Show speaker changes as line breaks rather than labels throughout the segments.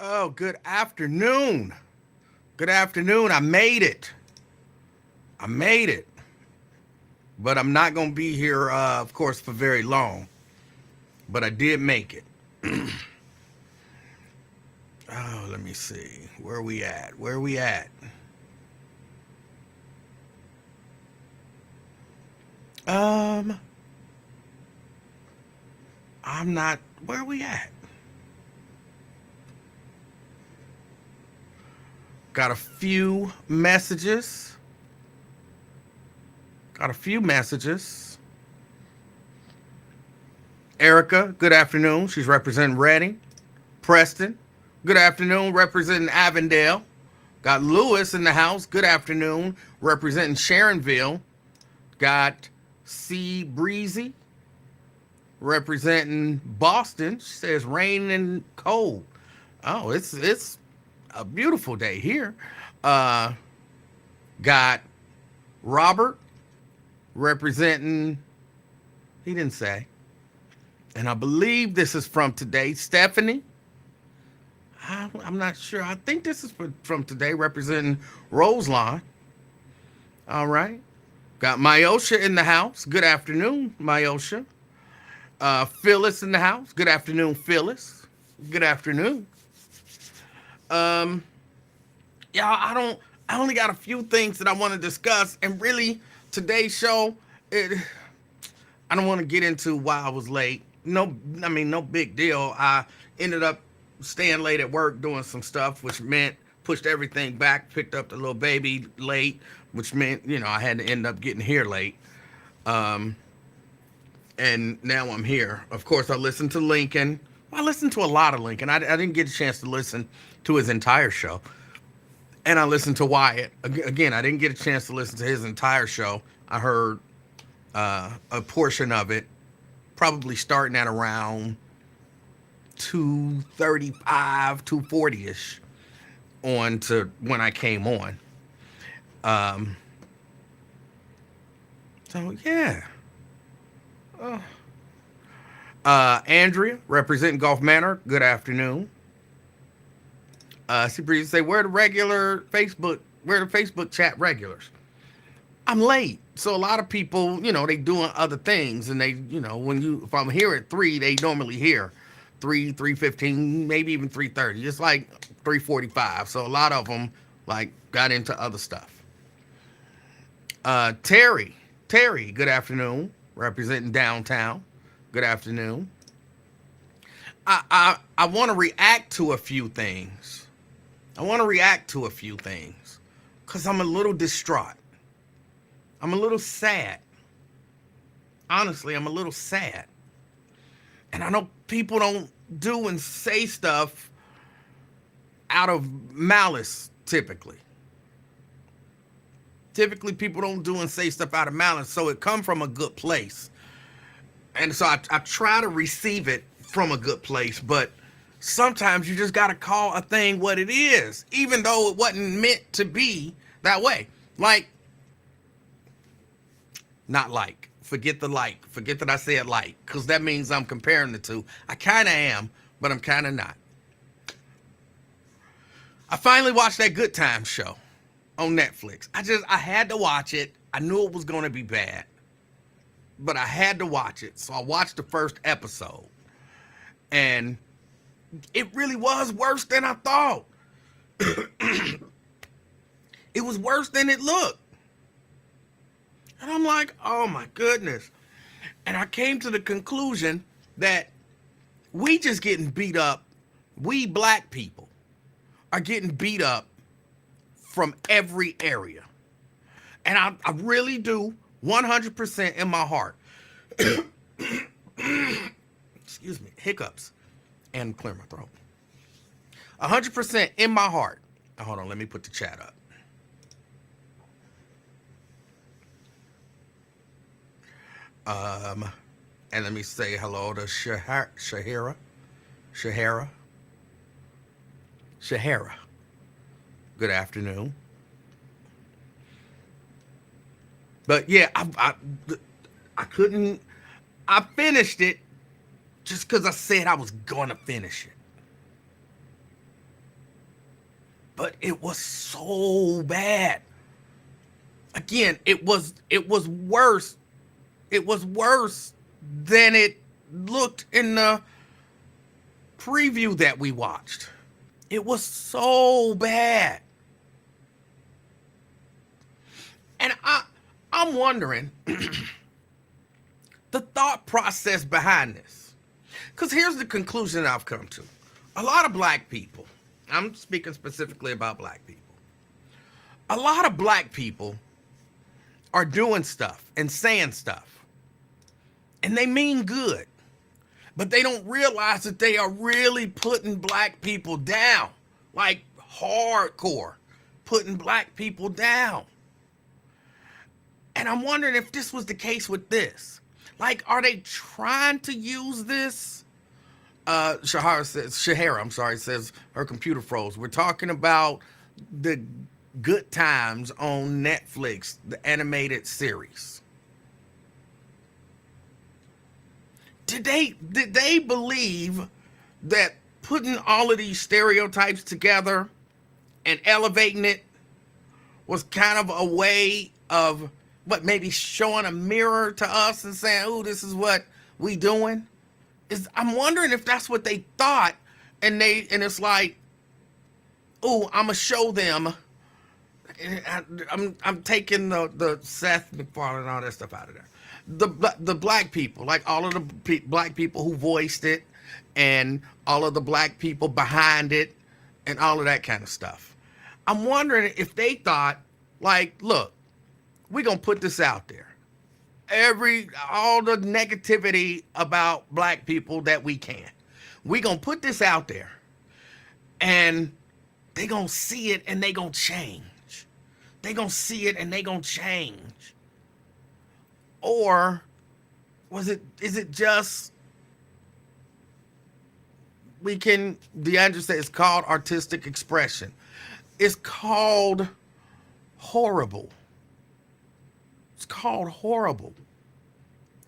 Oh, good afternoon. Good afternoon. I made it. I made it. But I'm not going to be here, of course, for very long. But I did make it. Oh, let me see. Where we at? Where we at? Um, I'm not. Where we at? Got a few messages. Got a few messages. Erica, good afternoon. She's representing Reading. Preston, good afternoon. Representing Avondale. Got Lewis in the house. Good afternoon. Representing Sharonville. Got C Breezy. Representing Boston. She says rain and cold. Oh, it's a beautiful day here. Uh, got Robert representing. He didn't say. And I believe this is from today. Stephanie. I'm not sure. I think this is from today, representing Roseline. All right. Got Myosha in the house. Good afternoon, Myosha. Phyllis in the house. Good afternoon, Phyllis. Good afternoon. Um, yeah, I only got a few things that I want to discuss, and really today's show, I don't want to get into why I was late. No, I mean no big deal. I ended up staying late at work doing some stuff, which meant pushed everything back, picked up the little baby late, which meant, I had to end up getting here late. Um, and now I'm here. Of course, I listened to Lincoln. I listened to a lot of Lincoln. I didn't get a chance to listen to his entire show. And I listened to Wyatt. Again, I didn't get a chance to listen to his entire show. I heard a portion of it, probably starting at around 2:35, 2:40ish on to when I came on. Um, so yeah. Andrea, representing Gulf Manor. Good afternoon. She say, where the Facebook chat regulars? I'm late. So a lot of people, they doing other things, and they, if I'm here at 3, they normally hear 3:15, maybe even 3:30. It's like 3:45. So a lot of them like got into other stuff. Terry, good afternoon, representing downtown. Good afternoon. I want to react to a few things. Because I'm a little distraught. I'm a little sad. Honestly, I'm a little sad. And I know people don't do and say stuff out of malice, typically. Typically, people don't do and say stuff out of malice, so it come from a good place. And so I try to receive it from a good place, but sometimes you just got to call a thing what it is, even though it wasn't meant to be that way. Forget that I said like, because that means I'm comparing the two. I kind of am, but I'm kind of not. I finally watched that Good Times show on Netflix. I had to watch it. I knew it was going to be bad, but I had to watch it. So I watched the first episode, and it really was worse than I thought. It was worse than it looked. And I'm like, oh my goodness. And I came to the conclusion that we just getting beat up. We black people are getting beat up from every area. And I really do, 100% in my heart. Excuse me, hiccups. And clear my throat. 100% in my heart. Hold on, let me put the chat up. And let me say hello to Shahara. Good afternoon. But yeah, I couldn't. I finished it just because I said I was gonna finish it. but it was so bad. Again, it was worse. It was worse than it looked in the preview that we watched. It was so bad. And I'm wondering the thought process behind this. Because here's the conclusion I've come to. A lot of black people, I'm speaking specifically about black people, a lot of black people are doing stuff and saying stuff, and they mean good, but they don't realize that they are really putting black people down, like hardcore, putting black people down. And I'm wondering if this was the case with this. Like, are they trying to use this? Shahara says her computer froze. We're talking about the Good Times on Netflix, the animated series. Did they believe that putting all of these stereotypes together and elevating it was kind of a way of maybe showing a mirror to us and saying, "Oh, this is what we doing"? I'm wondering if that's what they thought, and it's like, "Oh, I'm gonna show them." I'm taking the Seth MacFarlane and all that stuff out of there. The black people, like all of the black people who voiced it, and all of the black people behind it, and all of that kind of stuff. I'm wondering if they thought, like, look, we're gonna put this out there. All the negativity about black people that we can. We're gonna put this out there, and they gonna see it and they gonna change. They gonna see it and they gonna change. Or is it just, DeAndre said it's called artistic expression. It's called horrible. It's called horrible.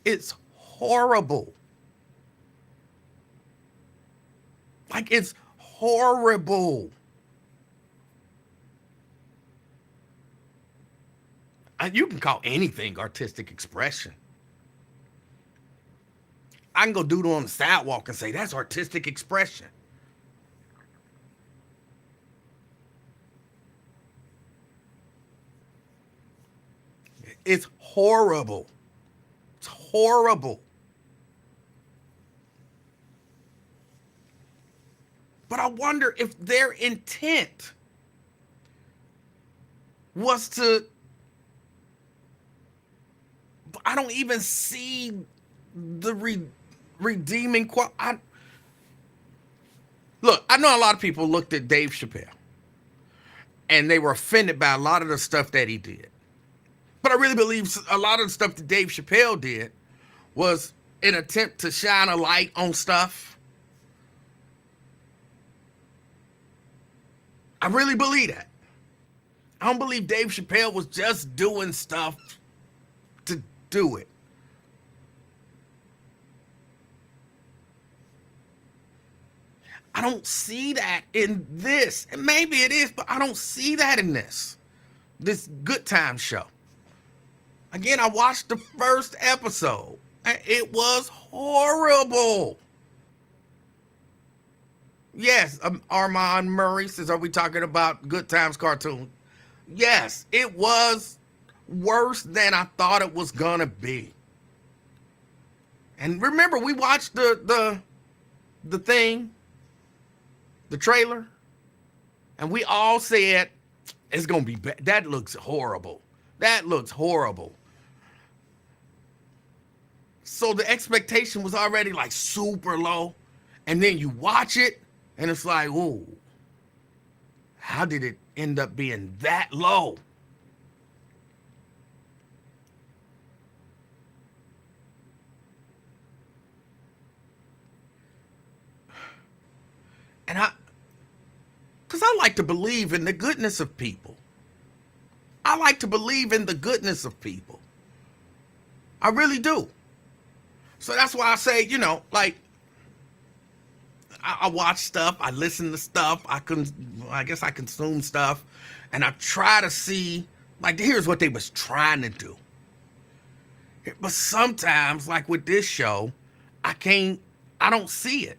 It's horrible. Like, it's horrible. You can call anything artistic expression. I can go doodle on the sidewalk and say, that's artistic expression. It's horrible. It's horrible. But I wonder if their intent was to, I don't even see the redeeming quality. Look, I know a lot of people looked at Dave Chappelle and they were offended by a lot of the stuff that he did. But I really believe a lot of the stuff that Dave Chappelle did was an attempt to shine a light on stuff. I really believe that. I don't believe Dave Chappelle was just doing stuff to do it. I don't see that in this. And maybe it is, but I don't see that in this Good Time show. Again, I watched the first episode, and it was horrible. Yes, Armand Murray says, are we talking about Good Times cartoon? Yes, it was worse than I thought it was gonna be. And remember, we watched the thing, the trailer, and we all said it's gonna be bad. That looks horrible. That looks horrible. So the expectation was already like super low, and then you watch it, and it's like, ooh, how did it end up being that low? And because I like to believe in the goodness of people. I like to believe in the goodness of people. I really do. So that's why I say, like, I watch stuff, I listen to stuff, I guess I consume stuff, and I try to see, like, here's what they was trying to do. But sometimes, like with this show, I don't see it.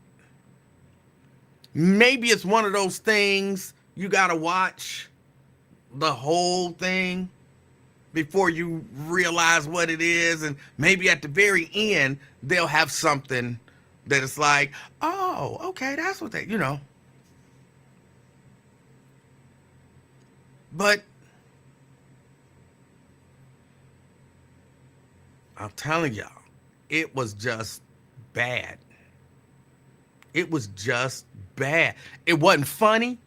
Maybe it's one of those things you gotta watch the whole thing before you realize what it is, and maybe at the very end they'll have something that it's like, oh, okay, that's what they. But I'm telling y'all, it was just bad. It was just bad. It wasn't funny.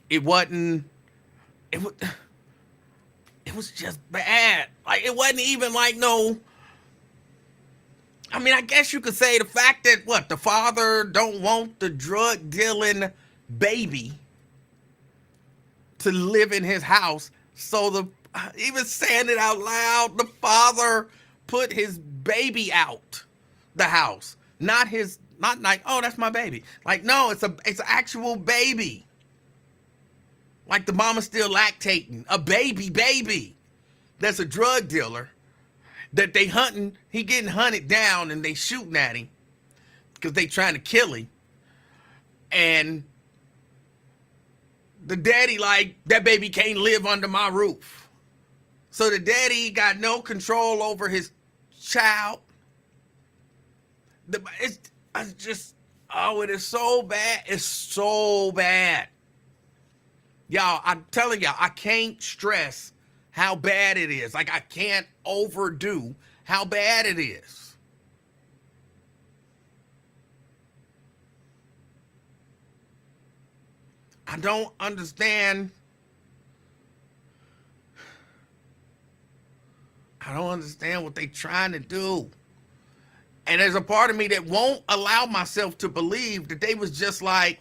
It wasn't. It was. It was just bad. Like, it wasn't even like no. I mean, I guess you could say the fact that the father don't want the drug dealing baby to live in his house, so even saying it out loud, the father put his baby out the house, not like, oh, that's my baby. Like, no, it's an actual baby. Like, the mama's still lactating a baby that's a drug dealer that they hunting. He getting hunted down and they shooting at him because they trying to kill him. And the daddy like, that baby can't live under my roof. So the daddy got no control over his child. It's just, oh, it is so bad. It's so bad. Y'all, I'm telling y'all, I can't stress how bad it is. Like, I can't overdo how bad it is. I don't understand. I don't understand what they trying to do. And there's a part of me that won't allow myself to believe that they was just like,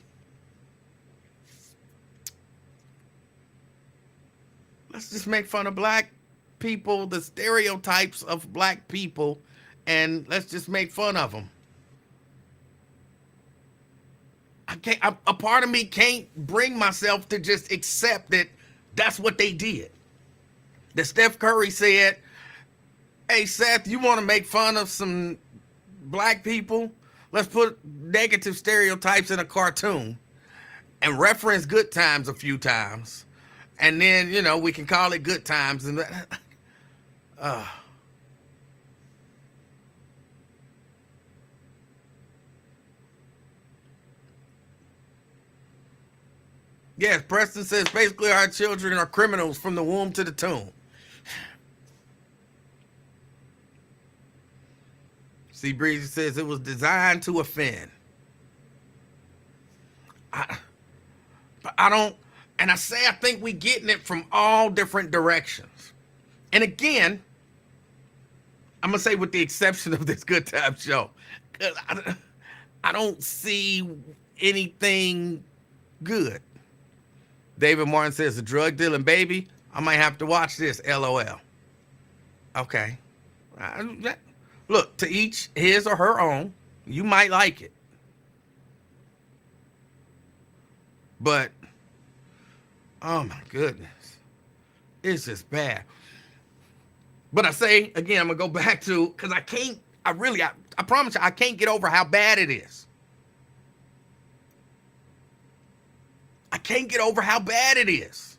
let's just make fun of black people, the stereotypes of black people, and let's just make fun of them. A part of me can't bring myself to just accept that that's what they did. That Steph Curry said, hey, Seth, you want to make fun of some black people? Let's put negative stereotypes in a cartoon and reference Good Times a few times. And then, we can call it Good Times. And yes, Preston says basically our children are criminals from the womb to the tomb. C. Breezy says it was designed to offend. I think we getting it from all different directions. And again, I'm going to say with the exception of this Good Time show, because I don't see anything good. David Martin says, a drug dealing baby, I might have to watch this, LOL. Okay. Look, to each his or her own. You might like it. But, oh my goodness. It's just bad. But I say, again, I'm going to go back to, because I promise you, I can't get over how bad it is. I can't get over how bad it is.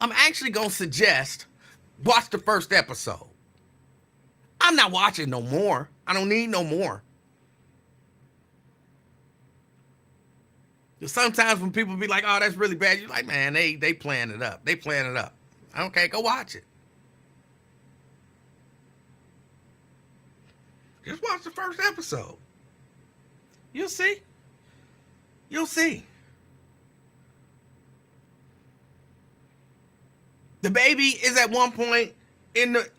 I'm actually going to suggest, watch the first episode. I'm not watching no more. I don't need no more. Sometimes when people be like, oh, that's really bad, you're like, man, they playing it up. They playing it up. Okay, go watch it. Just watch the first episode. You'll see. You'll see. The baby is at one point in the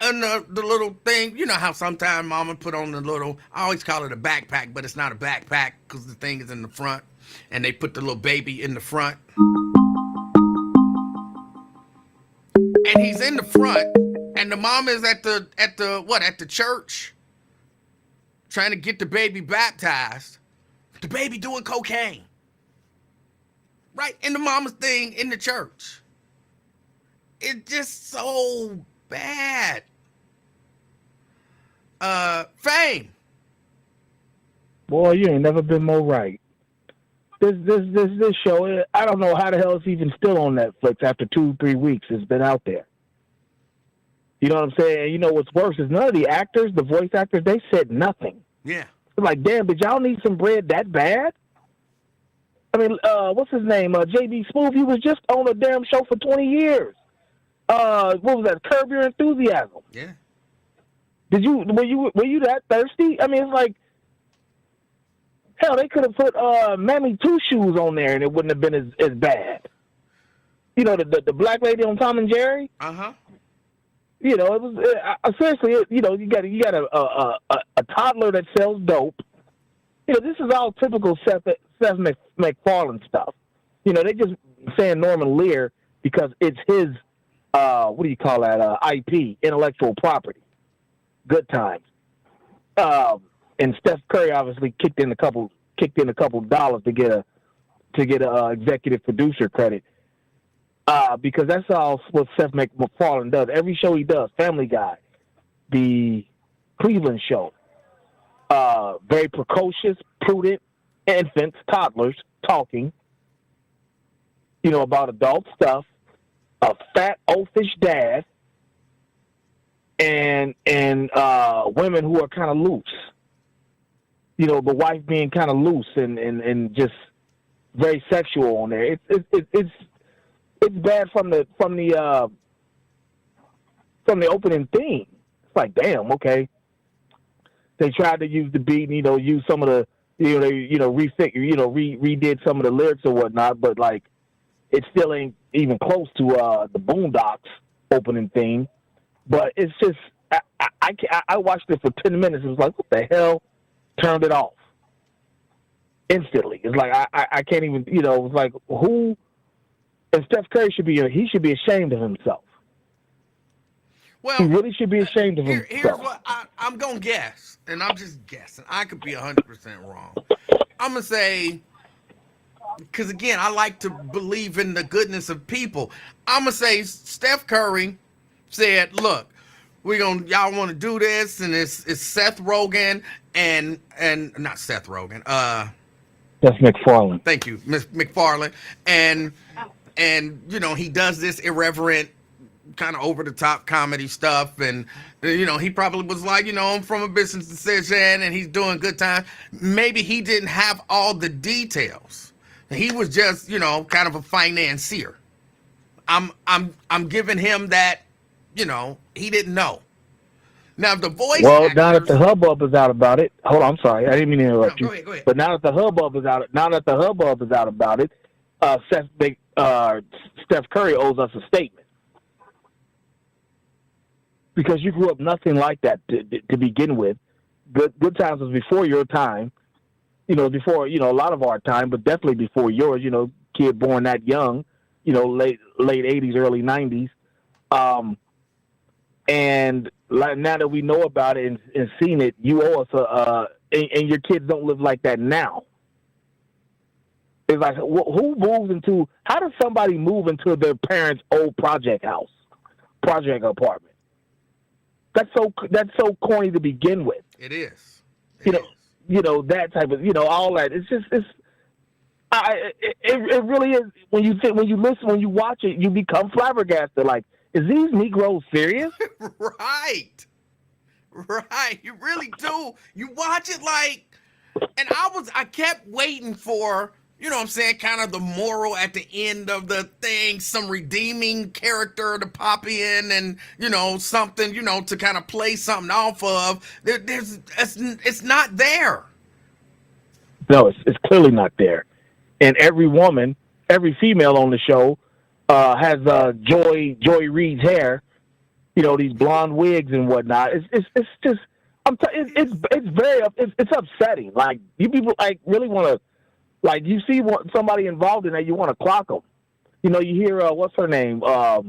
little thing. You know how sometimes mama put on the little, I always call it a backpack, but it's not a backpack because the thing is in the front. And they put the little baby in the front. And he's in the front. And the mom is at the church trying to get the baby baptized. The baby doing cocaine. Right in the mama's thing in the church. It's just so bad. Fame.
Boy, you ain't never been more right. This show, I don't know how the hell it's even still on Netflix after 2-3 weeks. It's been out there. You know what I'm saying? And you know what's worse is none of the actors, the voice actors, they said nothing.
Yeah.
It's like, damn, did y'all need some bread that bad? I mean, what's his name? J.B. Smoove. He was just on a damn show for 20 years. What was that? Curb Your Enthusiasm.
Yeah.
Were you that thirsty? I mean, it's like, hell, they could have put Mammy Two Shoes on there and it wouldn't have been as bad. You know, the black lady on Tom and Jerry. You know, it was seriously. You know, you got a toddler that sells dope. You know, this is all typical Seth MacFarlane stuff. You know, they just saying Norman Lear because it's his what do you call that? IP, intellectual property. Good times. And Steph Curry obviously kicked in a couple dollars to get a executive producer credit. Because that's all what Seth MacFarlane does. Every show he does, Family Guy, the Cleveland Show, very precocious, prudent infants, toddlers talking, you know, about adult stuff, a fat, oafish dad, and women who are kind of loose. You know, the wife being kind of loose and just very sexual on there. It's bad from the opening theme. It's like, damn, okay. They tried to use the beat, you know, use some of the, you know, they, you know, redid some of the lyrics or whatnot, but like, it still ain't even close to the Boondocks opening theme. But it's just, I watched it for 10 minutes. It was like, what the hell? Turned it off instantly. It's like I can't even, you know. It was like, who? And Steph Curry should be ashamed of himself.
Well,
he really should be ashamed of himself.
Here's what I'm gonna guess, and I'm just guessing. I could be 100% wrong. I'm gonna say, because again, I like to believe in the goodness of people. I'm gonna say Steph Curry said, "Look, y'all want to do this," and it's Seth Rogen and not Seth Rogen.
That's MacFarlane.
Thank you, Miss MacFarlane, and you know, he does this irreverent, kind of over the top comedy stuff, and you know, he probably was like, you know, I'm from a business decision, and he's doing good time. Maybe he didn't have all the details. He was just, you know, kind of a financier. I'm giving him that, you know, he didn't know. Now the voice.
Well,
actors,
now that the hubbub is out about it. Hold on, I'm sorry, I didn't mean to interrupt you.
Go ahead.
But now that the hubbub is out about it, Steph Curry owes us a statement, because you grew up nothing like that to begin with. Good times was before your time, you know, before, you know, a lot of our time, but definitely before yours. You know, kid born that young, you know, late 80s, early 90s, and like, now that we know about it and seen it, you owe us and your kids don't live like that now. It's like, how does somebody move into their parents' old project apartment? That's so corny to begin with.
It is.
You know, that type of, you know, all that. It really is. When you listen, when you watch it, you become flabbergasted. Like, is these Negroes serious?
Right. You really do. You watch it like, and I kept waiting for, you know what I'm saying, kind of the moral at the end of the thing, some redeeming character to pop in and, you know, something, you know, to kind of play something off of. It's not there.
No, it's clearly not there. And every female on the show has Joy Reid's hair, you know, these blonde wigs and whatnot. It's just, it's upsetting. Like, you people like really want to, like, you see somebody involved in that, you want to clock them. You know, you hear what's her name? What's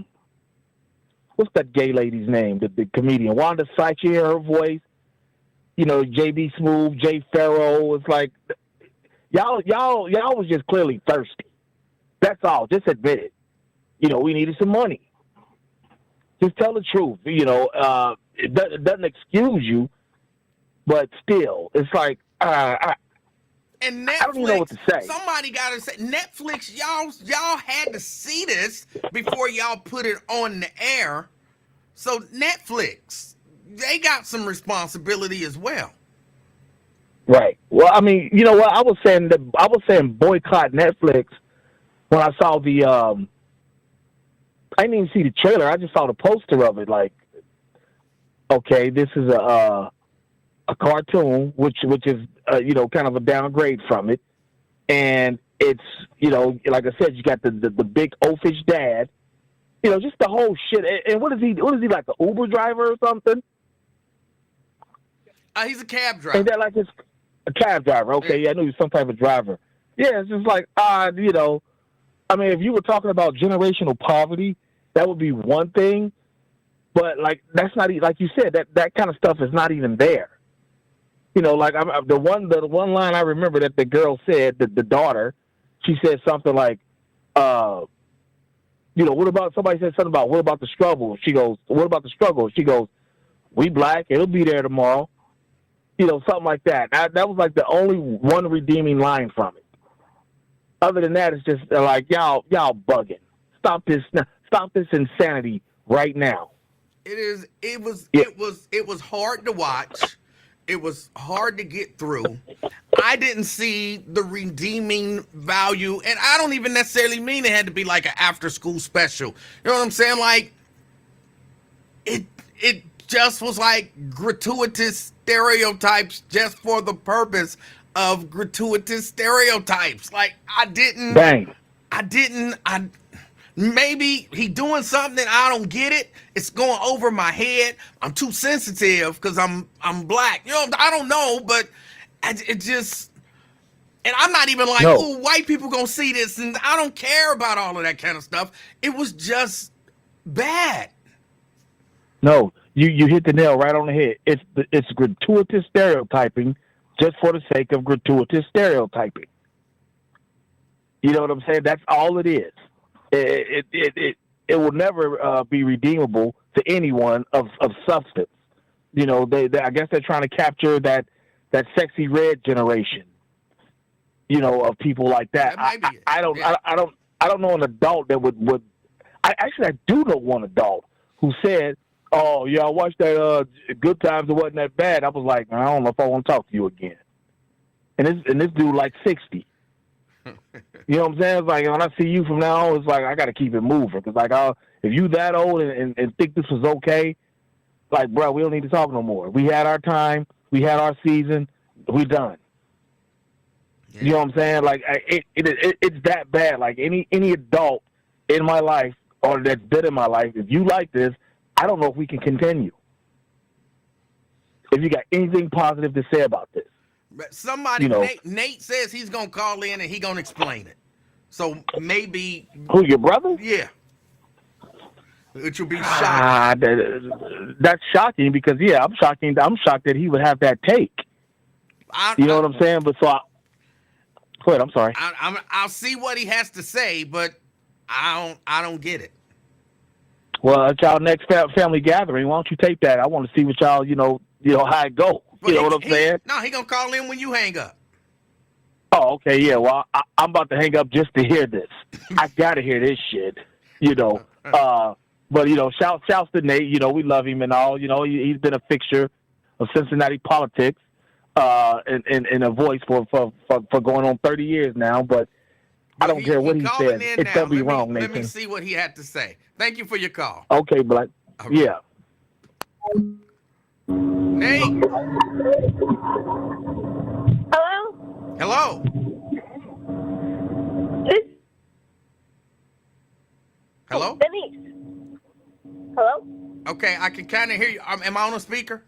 that gay lady's name? The comedian Wanda Sykes. You hear her voice. JB Smooth, Jay Farrow. It's like y'all was just clearly thirsty. That's all. Just admit it. We needed some money. Just tell the truth. It doesn't excuse you, but still, it's like
and Netflix,
I don't even know what to say.
Somebody got to say, Netflix, y'all had to see this before y'all put it on the air. So Netflix, they got some responsibility as well.
Right. Well, I mean, you know what? I was saying boycott Netflix when I saw the. I didn't even see the trailer. I just saw the poster of it. Like, okay, this is a cartoon, which is kind of a downgrade from it, and it's like I said, you got the big oafish dad, just the whole shit. And what is he like, an Uber driver or something?
He's a cab driver.
Ain't that like a cab driver? Okay, yeah, I knew he was some type of driver. Yeah, it's just like I mean, if you were talking about generational poverty, that would be one thing, but like that's not, like you said, that kind of stuff is not even there. Like the one line I remember that the girl said, the daughter, she said something like, what about, somebody said something about, what about the struggle? She goes, what about the struggle? She goes, we black, it'll be there tomorrow. Something like that. That was like the only one redeeming line from it. Other than that, it's just like y'all bugging. Stop this insanity right now.
It was hard to watch. It was hard to get through. I didn't see the redeeming value, and I don't even necessarily mean it had to be like an after-school special. You know what I'm saying? Like, it just was like gratuitous stereotypes just for the purpose of gratuitous stereotypes. Like, maybe he doing something, I don't get it. It's going over my head. I'm too sensitive because I'm black. I don't know, but it just, and I'm not even like, oh, white people gonna see this, and I don't care about all of that kind of stuff. It was just bad.
No, you hit the nail right on the head. It's gratuitous stereotyping just for the sake of gratuitous stereotyping. You know what I'm saying? That's all it is. It will never be redeemable to anyone of substance. I guess they're trying to capture that sexy red generation. Of people like that. I don't know an adult that would. I do know one adult who said, "Oh yeah, I watched that Good Times. It wasn't that bad." I was like, I don't know if I want to talk to you again. And this dude like 60. You know what I'm saying? It's like when I see you from now on, it's like I got to keep it moving. Because like, if you that old and think this was okay, like, bro, we don't need to talk no more. We had our time. We had our season. We done. Yeah. You know what I'm saying? Like it's that bad. Like any adult in my life or that's been in my life, if you like this, I don't know if we can continue. If you got anything positive to say about this.
Somebody, Nate says he's gonna call in and he's gonna explain it. So maybe
who, your brother?
Yeah, it will be shocking.
That's shocking because I'm shocked that he would have that take. You know what I'm saying? But go ahead. I'm sorry.
I'll see what he has to say, but I don't get it.
Well, at y'all next family gathering, why don't you take that? I want to see what y'all how it go.
But
you know what I'm saying?
No, he gonna call in when you hang up.
Oh, okay, yeah. Well, I'm about to hang up just to hear this. I gotta hear this shit. But shouts to Nate. We love him and all. He's been a fixture of Cincinnati politics, and a voice for going on 30 years now. But I don't care what he says. It's gonna be wrong, Nathan.
Let me see what he had to say. Thank you for your call.
Okay, but yeah.
Nate. Hello. Hello.
Denise. Hello.
Okay, I can kind of hear you. Am I on a speaker?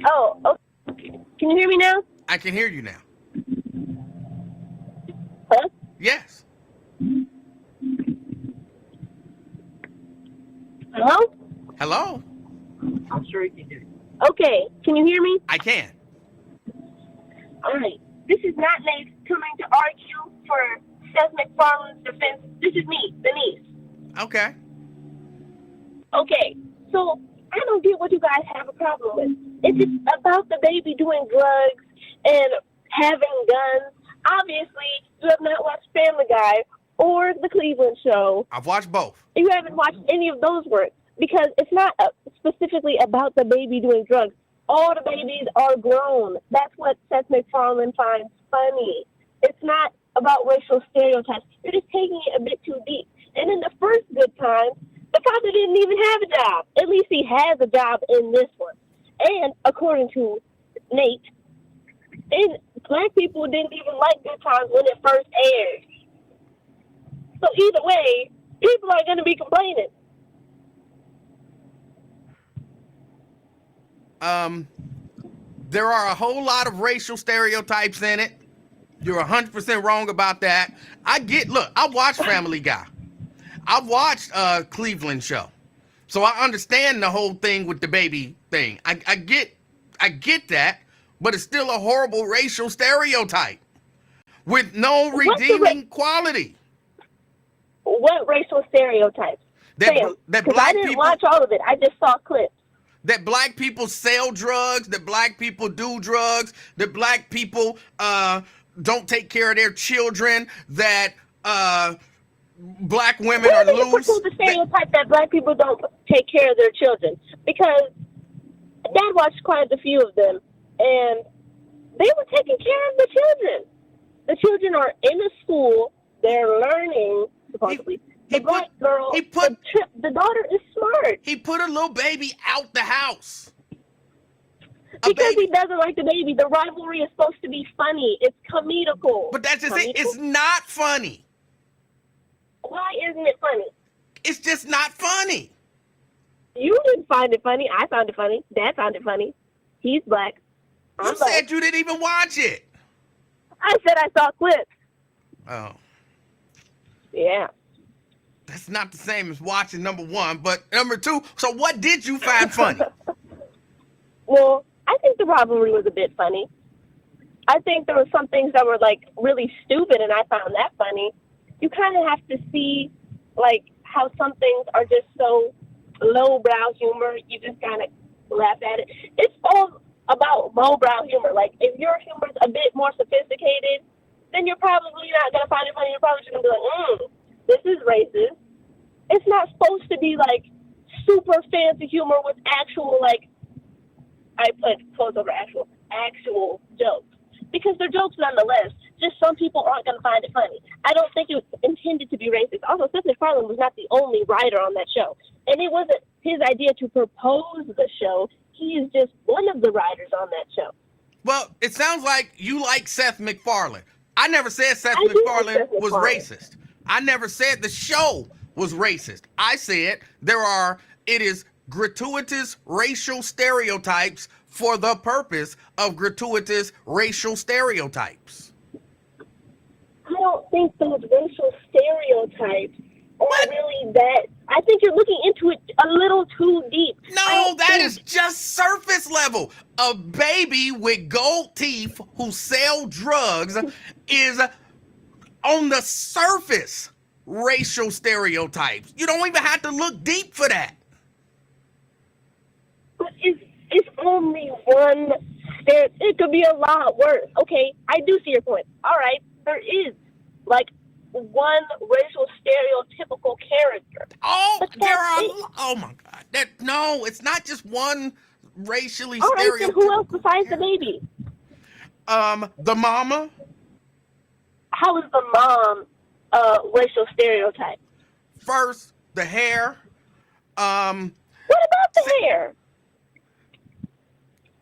Oh, okay. Can you hear me now?
I can hear you now.
Hello?
Yes.
Hello?
Hello?
I'm sure he can hear you. Okay, can you hear me?
I can.
All right. This is not Nate coming to argue for Seth MacFarlane's defense. This is me, Denise.
Okay.
Okay, so I don't get what you guys have a problem with. If it's about the baby doing drugs and having guns, obviously you have not watched Family Guy or The Cleveland Show.
I've watched both.
You haven't watched any of those works because it's not specifically about the baby doing drugs. All the babies are grown. That's what Seth MacFarlane finds funny. It's not about racial stereotypes. You're just taking it a bit too deep. And in the first Good Times, the father didn't even have a job. At least he has a job in this one. And according to Nate, black people didn't even like Good Times when it first aired. So either way, people are going to be complaining.
There are a whole lot of racial stereotypes in it. You're 100% wrong about that. I watched Family Guy. I've watched Cleveland Show. So I understand the whole thing with the baby thing. I get that, but it's still a horrible racial stereotype with no redeeming quality.
What racial stereotypes?
That black
I didn't
people
watch all of it. I just saw clips.
That black people sell drugs, that black people do drugs, that black people don't take care of their children, that black women are loose.
The stereotype that black people don't take care of their children, because Dad watched quite a few of them, and they were taking care of the children. The children are in a school; they're learning supposedly. The daughter is smart.
He put a little baby out the house.
Because he doesn't like the baby. The rivalry is supposed to be funny. It's comedical.
But that's just it. It's not funny.
Why isn't it funny?
It's just not funny.
You didn't find it funny. I found it funny. Dad found it funny. He's black.
You said you didn't even watch it.
I said I saw clips.
Oh.
Yeah.
That's not the same as watching number one, but number two, so what did you find funny?
Well, I think the rivalry was a bit funny. I think there were some things that were, like, really stupid, and I found that funny. You kind of have to see, like, how some things are just so lowbrow humor, you just kind of laugh at it. It's all about lowbrow humor. Like, if your humor's a bit more sophisticated, then you're probably not going to find it funny. You're probably just going to be like, this is racist. It's not supposed to be, like, super fancy humor with actual, like, I put quotes over actual jokes. Because they're jokes nonetheless. Just some people aren't going to find it funny. I don't think it was intended to be racist. Also, Seth MacFarlane was not the only writer on that show. And it wasn't his idea to propose the show. He is just one of the writers on that show.
Well, it sounds like you like Seth MacFarlane. I never said Seth MacFarlane was racist. I never said the show was racist. I said it is gratuitous racial stereotypes for the purpose of gratuitous racial stereotypes.
I don't think those racial stereotypes are really that. I think you're looking into it a little too deep.
No, that is just surface level. A baby with gold teeth who sell drugs is on the surface racial stereotypes. You don't even have to look deep for that.
But it's only one stare. It could be a lot worse. Okay, I do see your point. All right, there is like one racial stereotypical character.
Oh, there are. Oh my God! No, it's not just one racially stereotypical.
All right, then who else besides the baby?
The mama.
How is the mom racial stereotype?
First, the hair.
What about the hair?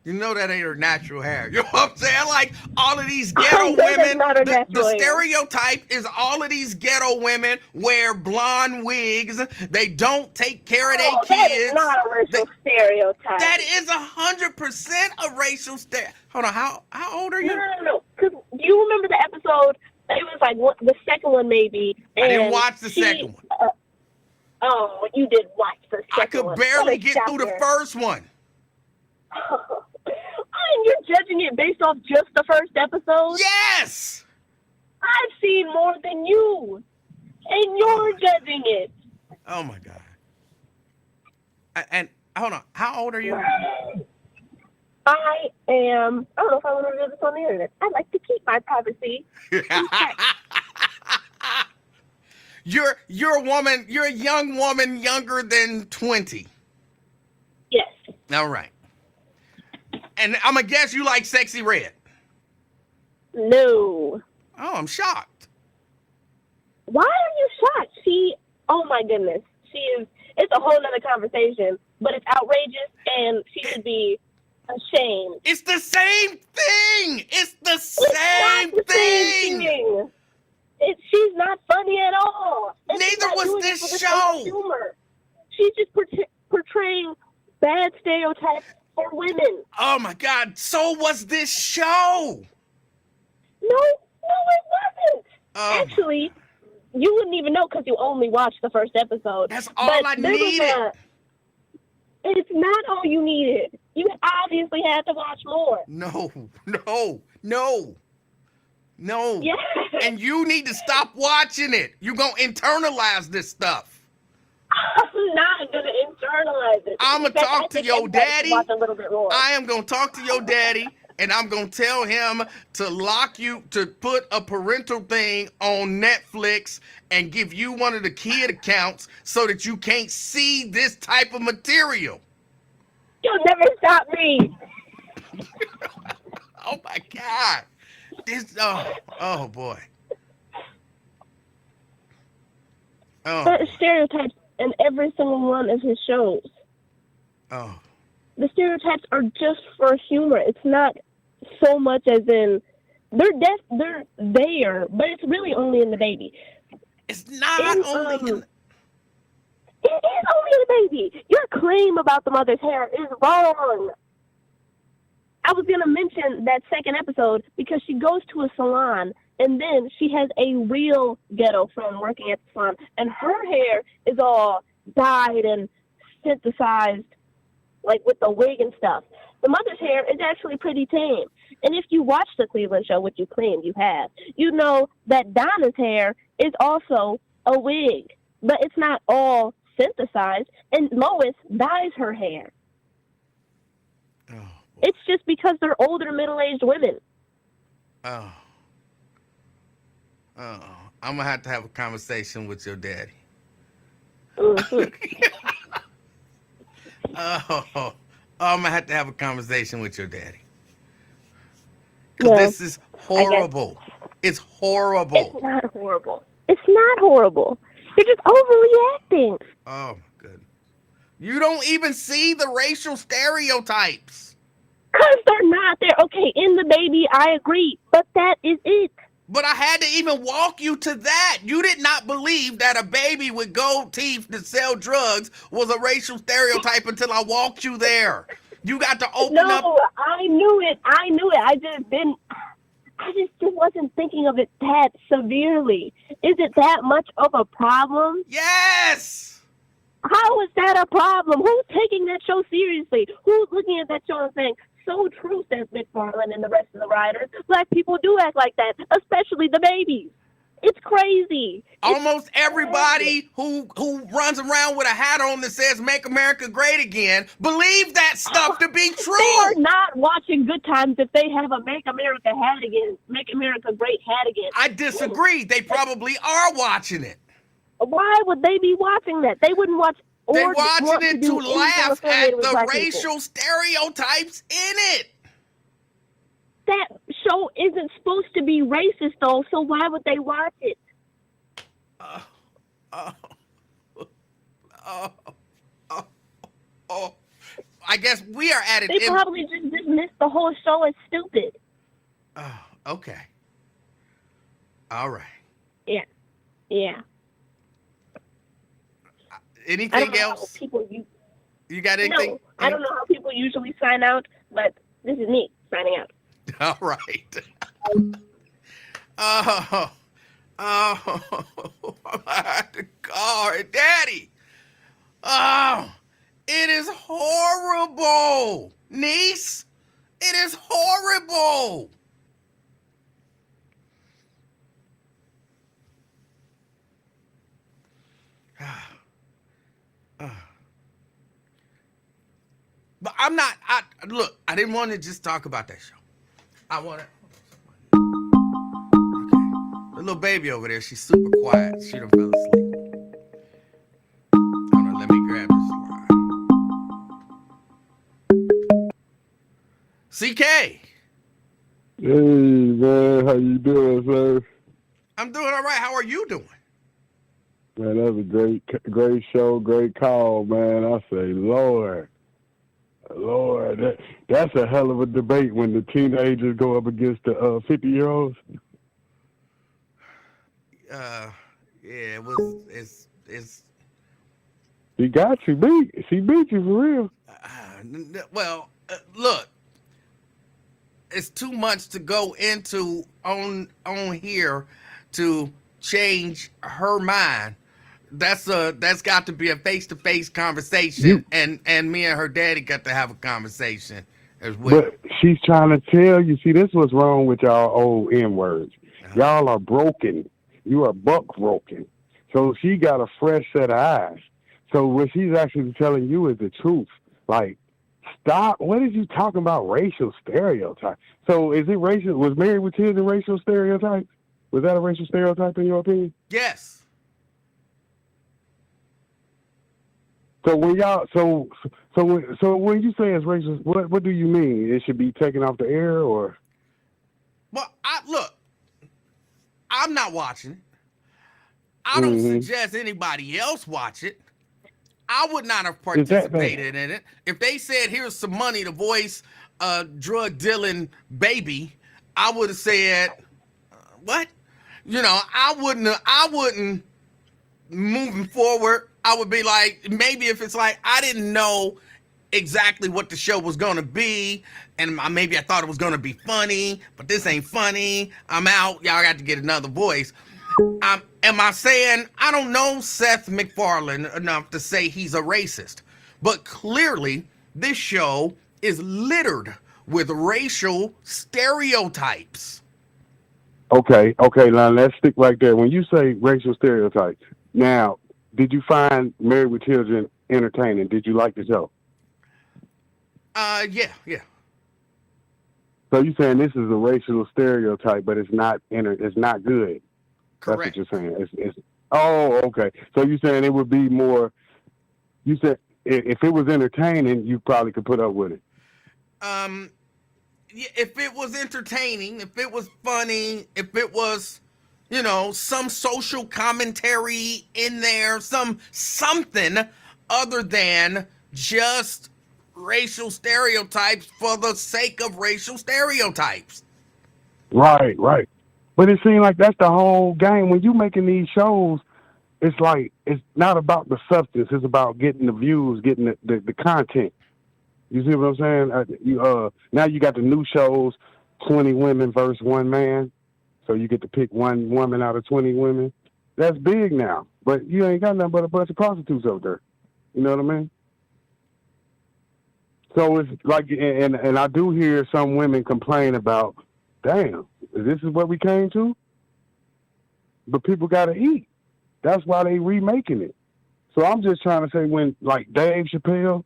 You know that ain't her natural hair. You know what I'm saying? Like all of these ghetto women, the stereotype is all of these ghetto women wear blonde wigs. They don't take care of their kids.
That is not a racial stereotype.
That is 100% a racial stereotype. Hold on, how old are you?
No. Because do you remember the episode? It was like the second one, maybe. And
I didn't watch the second one.
You did watch the second one.
I could barely get through the first one.
And you're judging it based off just the first episode?
Yes.
I've seen more than you, and you're judging it.
Oh my God. And hold on, how old are you?
I don't know if I want to reveal this on the internet. I like to keep my privacy.
You're a woman. You're a young woman, younger than 20.
Yes.
All right. And I'm gonna guess you like Sexy Red.
No.
Oh, I'm shocked.
Why are you shocked? Oh my goodness. It's a whole nother conversation, but it's outrageous and she should be ashamed.
It's the same thing. It's the
It's not
same
the
thing.
same thing. She's not funny at all. And she's
Neither
not
was
doing it
this
for the sake
show.
of humor. She's just portraying bad stereotypes for women.
Oh my God. So was this show.
No, it wasn't.
Oh,
Actually, you wouldn't even know because you only watched the first episode.
that's all I needed.
It's not all you needed. You obviously had to watch more.
No.
Yeah.
And you need to stop watching it. You're going to internalize this stuff.
I'm not going to internalize it.
I'm going to talk to your daddy.
Watch a little bit more.
I am going to talk to your daddy, and I'm going to tell him to put a parental thing on Netflix and give you one of the kid accounts so that you can't see this type of material.
You'll never stop me.
Oh my God. Oh boy. Oh.
There are stereotypes in every single one of his shows.
Oh.
The stereotypes are just for humor. It's not so much as in they're there, but it's really only in the baby.
It's not only in
It is only in the baby. Your claim about the mother's hair is wrong. I was going to mention that second episode because she goes to a salon and then she has a real ghetto friend working at the salon and her hair is all dyed and synthesized, like with the wig and stuff. The mother's hair is actually pretty tame. And if you watch the Cleveland show, which you claim you have, you know that Donna's hair is also a wig, but it's not all synthesized. And Lois dyes her hair.
Oh.
It's just because they're older, middle-aged women.
Oh. I'm gonna have to have a conversation with your daddy.
Mm-hmm.
I'm gonna have to have a conversation with your daddy. Because this is horrible. It's horrible.
It's not horrible. It's not horrible. You're just overreacting.
Oh my goodness. You don't even see the racial stereotypes.
Because they're not there. Okay, in the baby, I agree. But that is it.
But I had to even walk you to that. You did not believe that a baby with gold teeth that sell drugs was a racial stereotype until I walked you there. You got to open up.
No, I knew it. I just wasn't thinking of it that severely. Is it that much of a problem?
Yes.
How is that a problem? Who's taking that show seriously? Who's looking at that show and saying, so true, says McFarlane and the rest of the writers. Black people do act like that, especially the babies. It's crazy.
Almost everybody who runs around with a hat on that says "Make America Great Again" believe that stuff to be true.
They are not watching Good Times if they have a "Make America Hat Again," "Make America Great Hat Again."
I disagree. They probably are watching it.
Why would they be watching that? They wouldn't watch.
They're watching it to laugh at the
people.
racial stereotypes in it.
That show isn't supposed to be racist, though, so why would they watch it?
I guess we are at it.
They probably just dismissed the whole show as stupid.
Oh, okay. All right.
Yeah.
Anything else? You got anything?
No, I don't know how people usually sign out, but this is me signing out.
All right. Oh, my God, Daddy. Oh, it is horrible. niece. It is horrible. But I'm not. Look. I didn't want to just talk about that show. I want to. Okay. The little baby over there. She's super quiet. She done fell asleep. Hold on. Let me grab this line. CK.
Hey man, how you doing, sir?
I'm doing all right. How are you doing?
Man, that was a great show, great call, man. I say, Lord, that's a hell of a debate when the teenagers go up against the 50-year-olds.
Yeah, it was. It's.
She got you beat. She beat you for real.
Well, look. It's too much to go into on here to change her mind. That's got to be a face-to-face conversation, and me and her daddy got to have a conversation as well.
But she's trying to tell you, see, this was wrong with y'all old N-words. Y'all are broken. You are buck broken. So she got a fresh set of eyes. So what she's actually telling you is the truth. Like, stop. What is you talking about? Racial stereotype. So is it racial? Was Married with Kids a racial stereotype? Was that a racial stereotype in your opinion?
Yes.
So when y'all, so when you say it's racist, what do you mean? It should be taken off the air, or?
Well, look, I'm not watching it. I don't suggest anybody else watch it. I would not have participated in it. If they said, here's some money to voice a drug dealing baby, I would have said, what? You know, I wouldn't moving forward. I would be like, maybe if it's like, I didn't know exactly what the show was going to be, and maybe I thought it was going to be funny, but this ain't funny. I'm out. Y'all got to get another voice. Am I saying I don't know Seth MacFarlane enough to say he's a racist, but clearly this show is littered with racial stereotypes.
Okay, now let's stick right there. When you say racial stereotypes, now, did you find Married with Children entertaining? Did you like the show?
Yeah.
So you saying this is a racial stereotype, but it's not good.
Correct.
That's what you're saying. It's okay. So you're saying it would be more. You said if it was entertaining, you probably could put up with it.
If it was entertaining, if it was funny, if it was, some social commentary in there, something other than just racial stereotypes for the sake of racial stereotypes.
Right. But it seems like that's the whole game. When you making these shows, it's like it's not about the substance. It's about getting the views, getting the content. You see what I'm saying? Now you got the new shows, 20 women versus one man. So you get to pick one woman out of 20 women. That's big now. But you ain't got nothing but a bunch of prostitutes out there. You know what I mean? So it's like, and I do hear some women complain about, damn, this is what we came to? But people got to eat. That's why they remaking it. So I'm just trying to say when, like Dave Chappelle,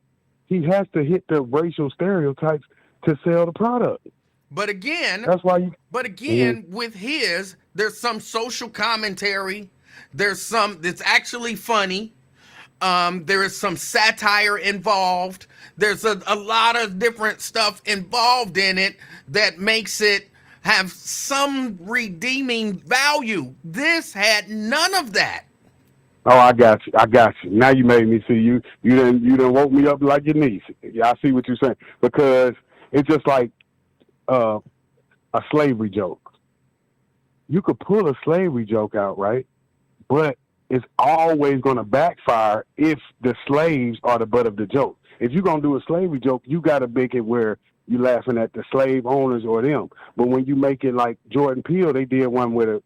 he has to hit the racial stereotypes to sell the product.
But again,
that's why
with his, there's some social commentary. There's some that's actually funny. There is some satire involved. There's a lot of different stuff involved in it that makes it have some redeeming value. This had none of that.
Oh, I got you. Now you made me see you. You done woke me up like your niece. Yeah, I see what you're saying. Because it's just like a slavery joke. You could pull a slavery joke out, right? But it's always going to backfire if the slaves are the butt of the joke. If you're going to do a slavery joke, you got to make it where you're laughing at the slave owners or them. But when you make it like Jordan Peele, they did one where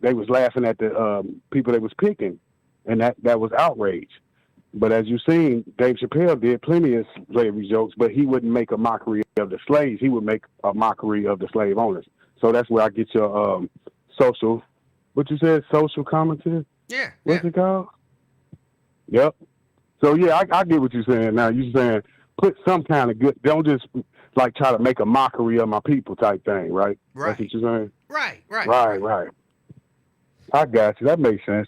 they was laughing at the people they was picking, and that was outrage. But as you've seen, Dave Chappelle did plenty of slavery jokes, but he wouldn't make a mockery of the slaves. He would make a mockery of the slave owners. So that's where I get your social, what you said, social commentary?
Yeah.
What's it called? Yep. So, yeah, I get what you're saying now. You're saying put some kind of good, don't just like try to make a mockery of my people type thing, right?
Right.
That's what you're saying?
Right.
I got you. That makes sense.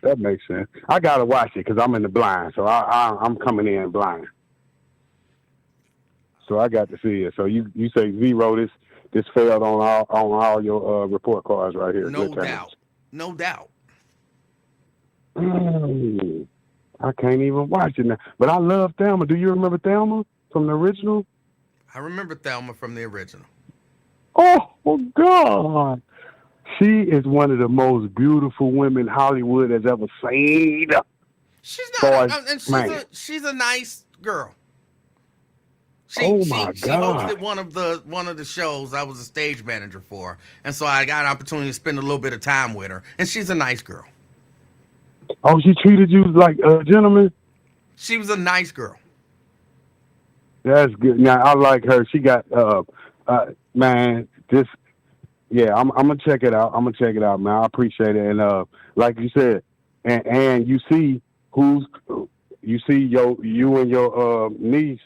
I got to watch it because I'm in the blind. So I'm coming in blind. So I got to see it. So you say 0, this failed on all your report cards right here.
No doubt.
I can't even watch it now. But I love Thelma. Do you remember Thelma from the original?
I remember Thelma from the original.
Oh, God. She is one of the most beautiful women Hollywood has ever seen.
She's not, and she's a nice girl. She hosted one of the shows I was a stage manager for, and so I got an opportunity to spend a little bit of time with her. And she's a nice girl.
Oh, she treated you like a gentleman?
She was a nice girl.
That's good. Now I like her. She got man, this. Yeah, I'm gonna check it out. Man. I appreciate it. And like you said, and you see you and your niece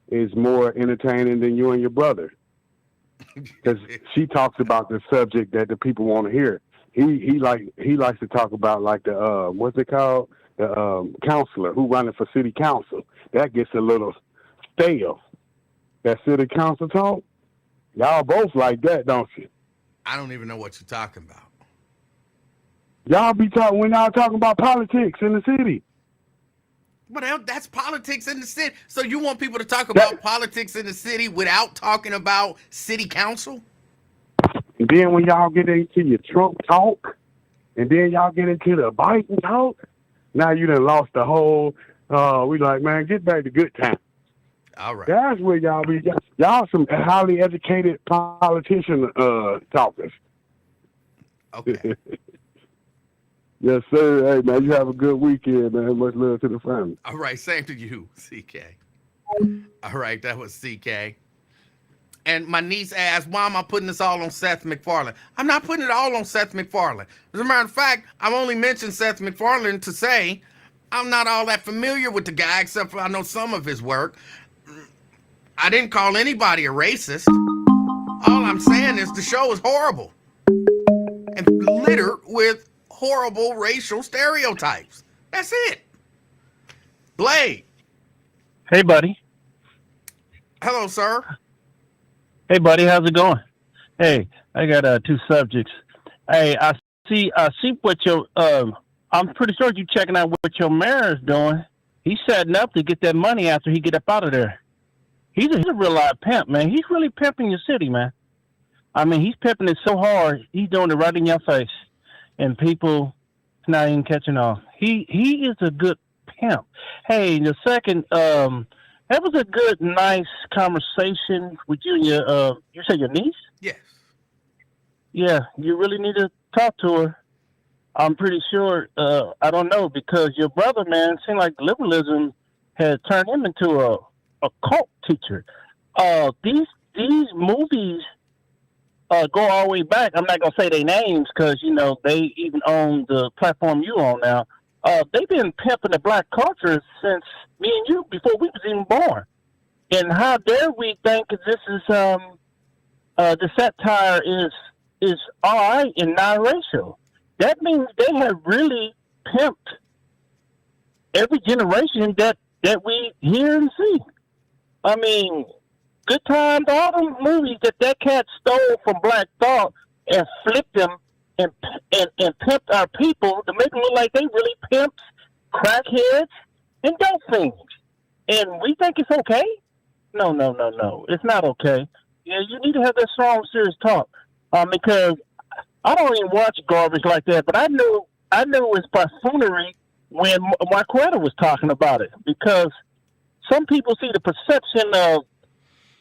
is more entertaining than you and your brother, because she talks about the subject that the people want to hear. He likes to talk about like the what's it called, the counselor who running for city council. That gets a little stale. That city council talk. Y'all both like that, don't you?
I don't even know what you're talking about.
Y'all be talking when y'all talking about politics in the city.
But that's politics in the city. So you want people to talk about politics in the city without talking about city council?
And then when y'all get into your Trump talk, and then y'all get into the Biden talk, now you done lost the whole, we like, man, get back to good times.
All right.
That's where y'all be. Y'all some highly educated politician talkers.
Okay.
Yes, sir. Hey, man, you have a good weekend, man. Much love to the family.
All right. Same to you, CK. All right. That was CK. And my niece asked, why am I putting this all on Seth MacFarlane? I'm not putting it all on Seth MacFarlane. As a matter of fact, I've only mentioned Seth MacFarlane to say I'm not all that familiar with the guy, except for I know some of his work. I didn't call anybody a racist. All I'm saying is the show is horrible and littered with horrible racial stereotypes. That's it. Blade.
Hey, buddy.
Hello, sir.
Hey, buddy. How's it going? Hey, I got 2 subjects. Hey, I see what your I'm pretty sure you checking out what your mayor is doing. He's setting up to get that money after he get up out of there. He's a real live pimp, man. He's really pimping your city, man. I mean, he's pimping it so hard, he's doing it right in your face. And people not even catching on. He is a good pimp. Hey, the second, that was a good, nice conversation with you and your, you said your niece?
Yes.
Yeah, you really need to talk to her. I'm pretty sure, I don't know, because your brother, man, seemed like liberalism had turned him into a cult teacher. These movies go all the way back. I'm not gonna say their names because they even own the platform you own now. They've been pimping the black culture since me and you, before we was even born. And how dare we think this is the satire is all right and non-racial? That means they have really pimped every generation that we hear and see. I mean, Good Times, all them movies that cat stole from Black Thought and flipped them and pimped our people to make them look like they really pimps, crackheads, and dope fiends. And we think it's okay? No. It's not okay. Yeah, you need to have that strong, serious talk. Because I don't even watch garbage like that, but I knew it was buffoonery when Marquetta was talking about it, because some people see the perception of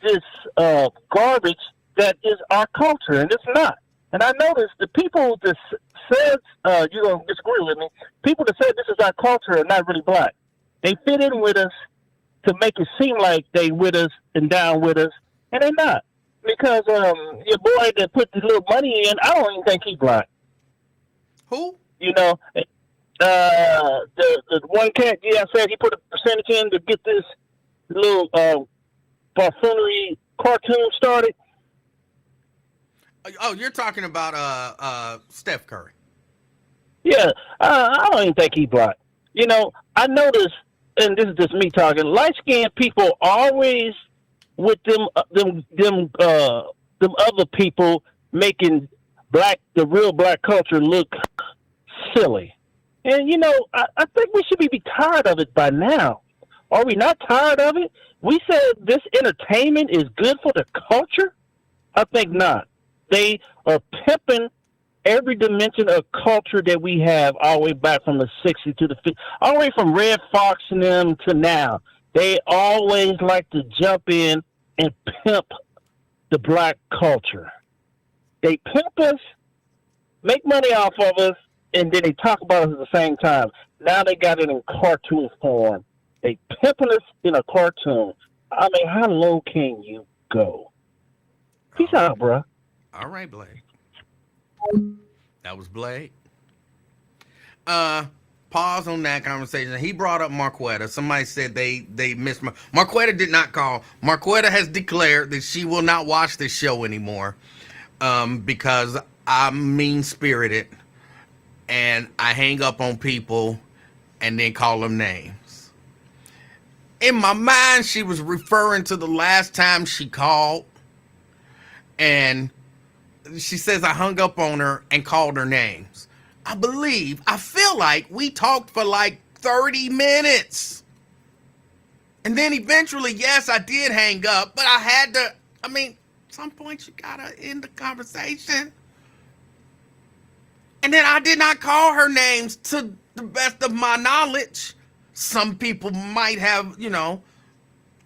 this garbage that is our culture, and it's not. And I noticed the people that said, you're going to disagree with me, people that said this is our culture are not really black. They fit in with us to make it seem like they with us and down with us, and they're not. Because your boy that put the little money in, I don't even think he black.
Who?
You know, the one cat, yeah, I said he put a percentage in to get this little buffoonery cartoon started.
Oh, you're talking about Steph Curry.
Yeah, I don't even think he black. You know, I noticed, and this is just me talking. Light skinned people always with them other people making the real black culture look silly. And you know, I think we should be tired of it by now. Are we not tired of it? We said this entertainment is good for the culture. I think not. They are pimping every dimension of culture that we have all the way back from the 60s to the 50s, all the way from Red Fox and them to now. They always like to jump in and pimp the black culture. They pimp us, make money off of us, and then they talk about us at the same time. Now they got it in cartoon form. They pimping us in a cartoon. I mean, how low can you go? Peace out, bro.
All right, Blake. That was Blake. Pause on that conversation. He brought up Marquetta. Somebody said they missed Marquetta did not call. Marquetta has declared that she will not watch this show anymore because I'm mean-spirited and I hang up on people and then call them names. In my mind, she was referring to the last time she called, and she says I hung up on her and called her names. I feel like we talked for like 30 minutes. And then eventually, yes, I did hang up, but I had to, at some point you gotta end the conversation. And then I did not call her names to the best of my knowledge. Some people might have,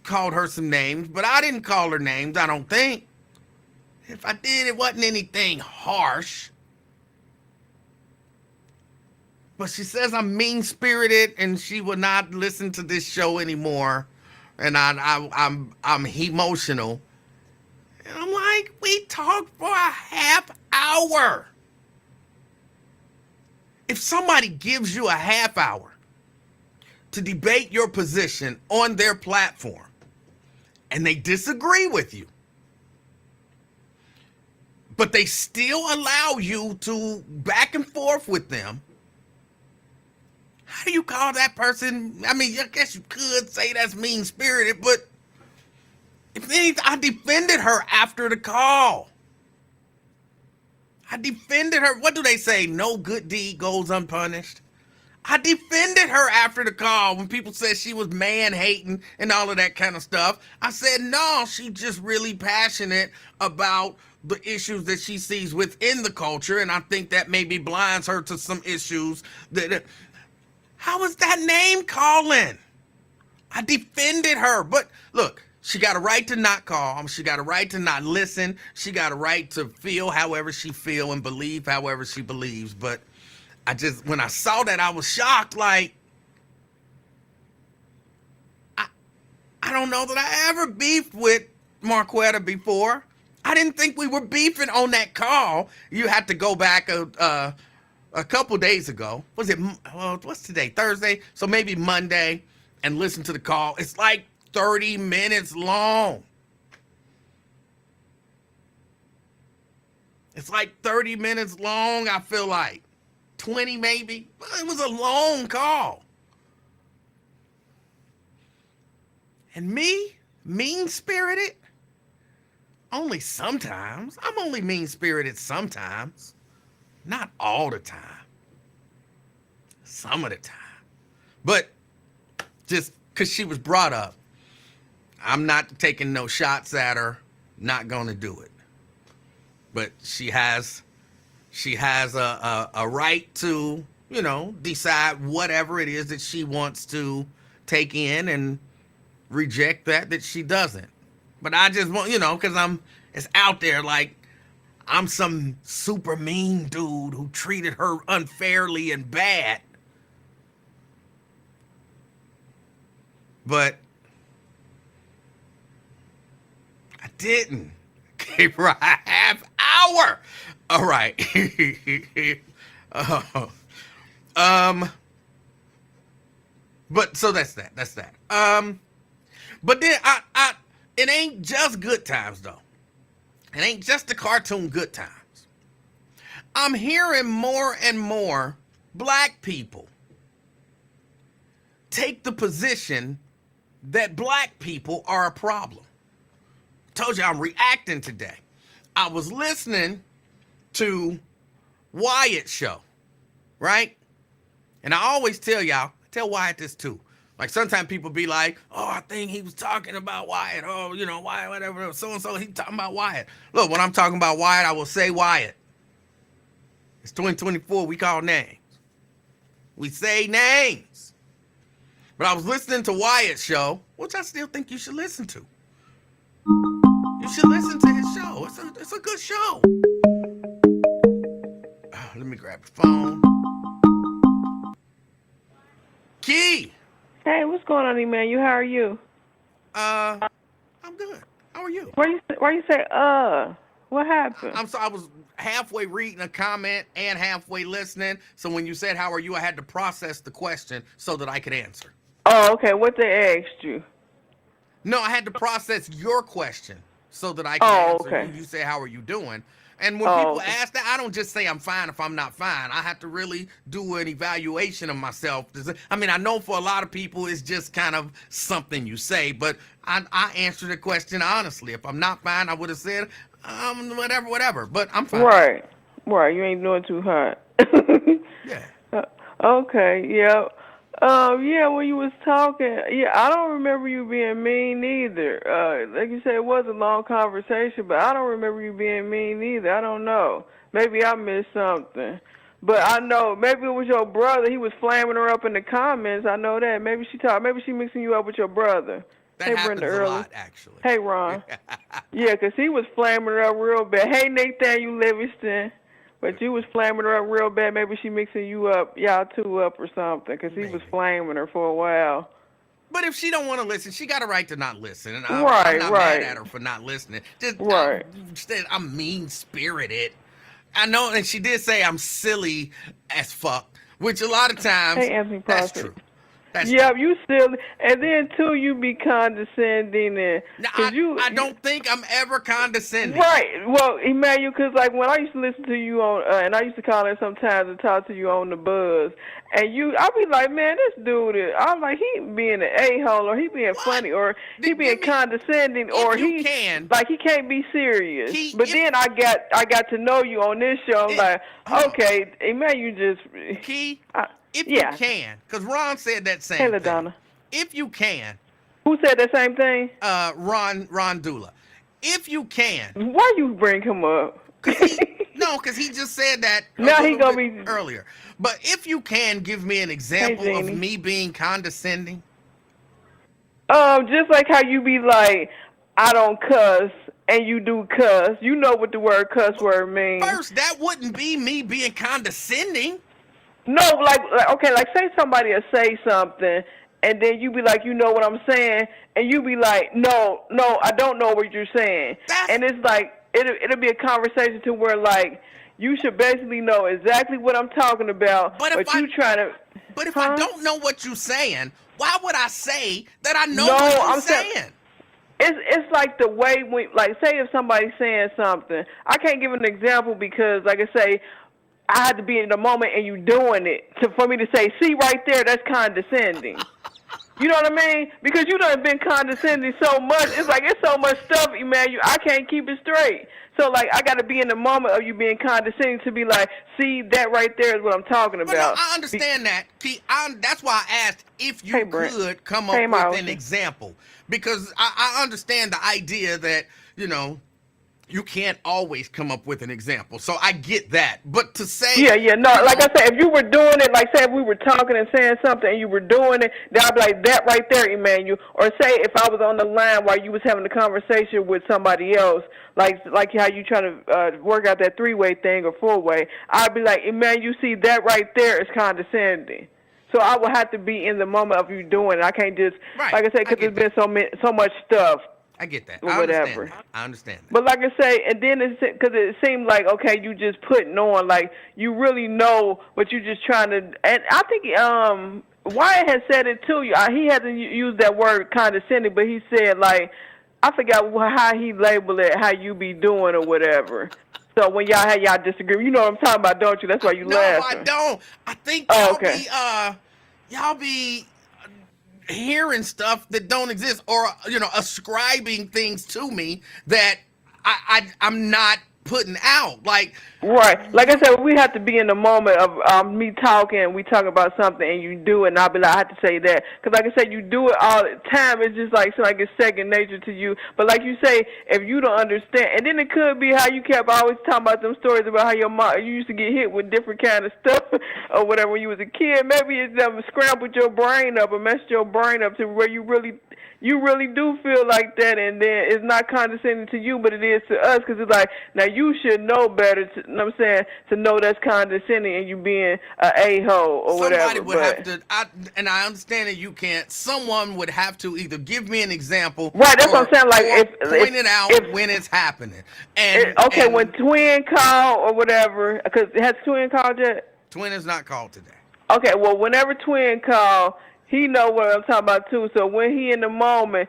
called her some names, but I didn't call her names, I don't think. If I did, it wasn't anything harsh. But she says I'm mean-spirited and she will not listen to this show anymore. And I'm emotional. And I'm like, we talked for a half hour. If somebody gives you a half hour to debate your position on their platform and they disagree with you, but they still allow you to back and forth with them, how do you call that person? I guess you could say that's mean-spirited, but if anything, I defended her after the call. I defended her. What do they say? No good deed goes unpunished. I defended her after the call when people said she was man-hating and all of that kind of stuff. I said, no, she's just really passionate about the issues that she sees within the culture, and I think that maybe blinds her to some issues. How is that name calling? I defended her, but look, she got a right to not call. She got a right to not listen. She got a right to feel however she feel and believe however she believes. But when I saw that, I was shocked. Like, I don't know that I ever beefed with Marquetta before. I didn't think we were beefing on that call. You had to go back a couple days ago. What's today? Thursday? So maybe Monday, and listen to the call. It's like 30 minutes long. It's like 30 minutes long, I feel like. 20 maybe. It was a long call. And me, mean-spirited? Only sometimes. I'm only mean-spirited sometimes. Not all the time. Some of the time. But just because she was brought up, I'm not taking no shots at her. Not going to do it. But she has a right to, decide whatever it is that she wants to take in and reject that she doesn't. But I just want, because it's out there like I'm some super mean dude who treated her unfairly and bad. but I didn't. Gave her a half hour. All right. But so that's that. That's that. But then it ain't just good times though. It ain't just the cartoon good times. I'm hearing more and more black people take the position that black people are a problem. Told you I'm reacting today. I was listening to Wyatt's show, right? And I always tell y'all, I tell Wyatt this too. Like sometimes people be like, oh, I think he was talking about Wyatt. Oh, you know, Wyatt, whatever, so-and-so, he talking about Wyatt. Look, when I'm talking about Wyatt, I will say Wyatt. It's 2024, we call names. We say names. But I was listening to Wyatt's show, which I still think you should listen to. You should listen to his show. It's a good show. Let me grab the phone. Key.
Hey, what's going on, Emanuel? How are you?
I'm good. How are you?
Why you say What happened?
I'm sorry. I was halfway reading a comment and halfway listening. So when you said how are you, I had to process the question so that I could answer.
Oh, okay. What they asked you?
No, I had to process your question so that I could answer.
Okay.
You say how are you doing? And when people ask that, I don't just say I'm fine if I'm not fine. I have to really do an evaluation of myself. I mean, I know for a lot of people it's just kind of something you say, but I answer the question honestly. If I'm not fine, I would have said whatever. But I'm fine.
Right. You ain't doing too hot.
Yeah.
Okay. Yeah. Yeah, when you was talking, I don't remember you being mean either. Like you said, it was a long conversation, but I don't remember you being mean either. I don't know. Maybe I missed something. But I know, maybe it was your brother. He was flaming her up in the comments. I know that. Maybe she mixing you up with your brother.
That happens a lot, actually.
Hey, Ron. Yeah, 'cause he was flaming her up real bad. Hey, Nathaniel Livingston. But you was flaming her up real bad. Maybe she mixing you up, y'all two up or something, because he was flaming her for a while.
But if she don't want to listen, she got a right to not listen. And I'm not mad at her for not listening. Just, I'm mean-spirited. I know, and she did say I'm silly as fuck, which a lot of times,
hey, Anthony
that's
Prophet.
true. That's
yeah, you silly. And then, too, you be condescending. And,
I don't think I'm ever condescending.
Right. Well, Emmanuel, because, like, when I used to listen to you on, and I used to call in sometimes and talk to you on the buzz, and I'll be like, man, this dude I'm like, he being an a-hole, or he being funny, or he being condescending, or he can't be serious. Then I got to know you on this show. I'm like, okay, Emmanuel just...
If you can, because Ron said that same thing.
Donna.
If you can.
Who said that same thing?
Ron Dula. If you can.
Why you bring him up?
Because he just said that
now he gonna be
earlier. But if you can give me an example of me being condescending.
Just like how you be like, I don't cuss, and you do cuss. You know what the word cuss word means.
First, that wouldn't be me being condescending.
No, like say somebody will say something, and then you be like, you know what I'm saying, and you be like, no, I don't know what you're saying, and it's like it'll be a conversation to where like you should basically know exactly what I'm talking about, but if
I don't know what you're saying, why would I say that I know what you're saying?
It's like the way say if somebody's saying something, I can't give an example because like I say. I had to be in the moment and you doing it for me to say, see right there, that's condescending. You know what I mean? Because you done been condescending so much. It's like it's so much stuff, Emmanuel. I can't keep it straight. So like I got to be in the moment of you being condescending to be like, see that right there is what I'm talking about.
No, I understand that. That's why I asked if you could come up with an example because I understand the idea that you can't always come up with an example. So I get that. But to say...
No, like I said, if you were doing it, like say if we were talking and saying something and you were doing it, then I'd be like, that right there, Emmanuel. Or say if I was on the line while you was having a conversation with somebody else, like how you trying to work out that three-way thing or four-way, I'd be like, Emmanuel, you see that right there is condescending. So I would have to be in the moment of you doing it. I can't just,
Right.
like I said, because there's been so much stuff.
I get that.
Or
I
whatever.
understand that. I understand that.
But like I say, and then it's because it seemed like, okay, you just putting on, like you really know what you just trying to. And I think Wyatt had said it too. He hasn't used that word condescending, but he said like, I forgot how he labeled it, how you be doing or whatever. So when y'all had y'all disagree, you know what I'm talking about, don't you? That's why you laughing.
No, I don't. I think y'all be hearing stuff that don't exist, or ascribing things to me that I'm not putting out. Like,
right, like I said, we have to be in the moment of me talking. We talk about something, and you do it, and I'll be like, I have to say that, because like I said, you do it all the time. It's just like it's second nature to you. But like you say, if you don't understand, and then it could be how you kept always talking about them stories about how your mom, you used to get hit with different kind of stuff or whatever when you was a kid. Maybe it's scrambled your brain up or messed your brain up to where you really do feel like that, and then it's not condescending to you, but it is to us, because it's like, now you should know better, you know what I'm saying, to know that's condescending and you being an a-hole or whatever.
Somebody would have to, and I understand that you can't, someone would have to either give me an example,
right, that's what I'm saying, like,
point it out when it's happening.
When Twin called or whatever, because has Twin called yet?
Twin is not called today.
Okay, well, whenever Twin called, he know what I'm talking about too. So when he in the moment,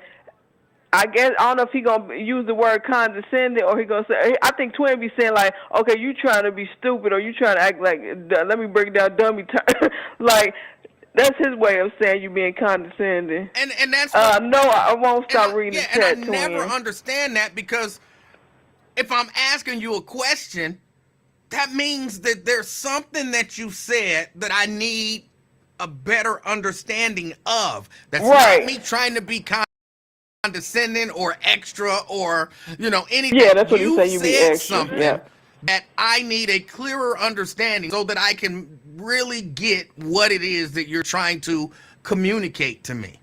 I guess I don't know if he gonna use the word condescending or he gonna say. I think Twin be saying like, okay, you trying to be stupid or you trying to act like. Let me break it down, dummy. Like that's his way of saying you being condescending.
And that's
no, I won't stop reading the chat.
And I never understand that, because if I'm asking you a question, that means that there's something that you said that I need a better understanding of. That's
right.
Not me trying to be condescending or extra or anything.
Yeah, that's what
you
say. You be extra.
Something that I need a clearer understanding so that I can really get what it is that you're trying to communicate to me.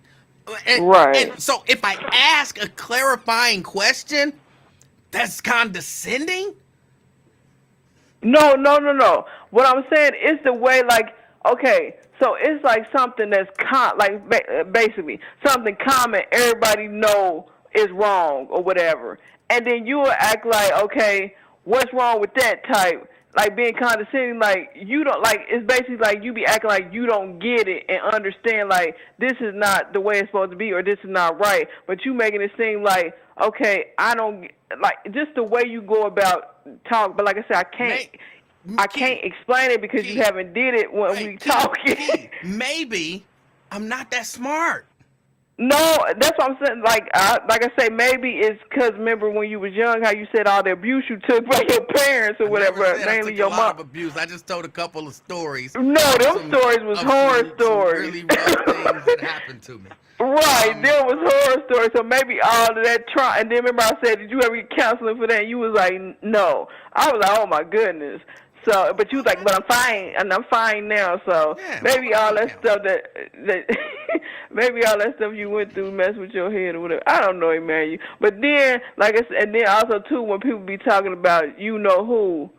Right.
And so if I ask a clarifying question, that's condescending?
No. What I'm saying is the way, like, okay, so it's like something that's basically something common everybody know is wrong or whatever. And then you will act like, okay, what's wrong with that type? Like being condescending, like you don't, like it's basically like you be acting like you don't get it and understand like this is not the way it's supposed to be or this is not right. But you making it seem like, okay, I don't, like just the way you go about talk. But like I said, I can't explain it because you haven't did it when we talking.
Maybe I'm not that smart.
No, that's what I'm saying. Like I say, maybe it's because remember when you was young, how you said all the abuse you took by your parents or whatever, mainly your mom.
I took a lot of abuse. I just told a couple of stories.
No, them stories was horror stories.
Really rough things that happened to me.
Right, there was horror stories. So maybe all of that and then remember I said, did you ever get counseling for that? And you was like, no. I was like, oh my goodness. So, but you was like, but I'm fine, and I'm fine now. So maybe all that stuff maybe all that stuff you went through messed with your head or whatever. I don't know, Emanuel. But then, like I said, and then also too, when people be talking about you know who,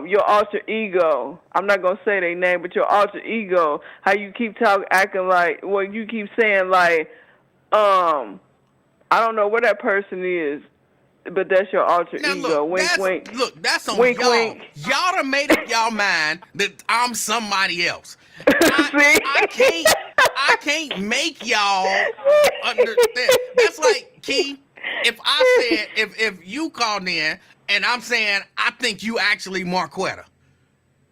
your alter ego. I'm not gonna say their name, but your alter ego. How you keep acting like, well, you keep saying like, I don't know where that person is. But that's your alter ego.
Look,
wink, wink.
Look, that's on
wink,
y'all.
Wink.
Y'all done made up y'all mind that I'm somebody else. I can't make y'all understand. That's like, Key, if you called in and I'm saying I think you actually Marquetta.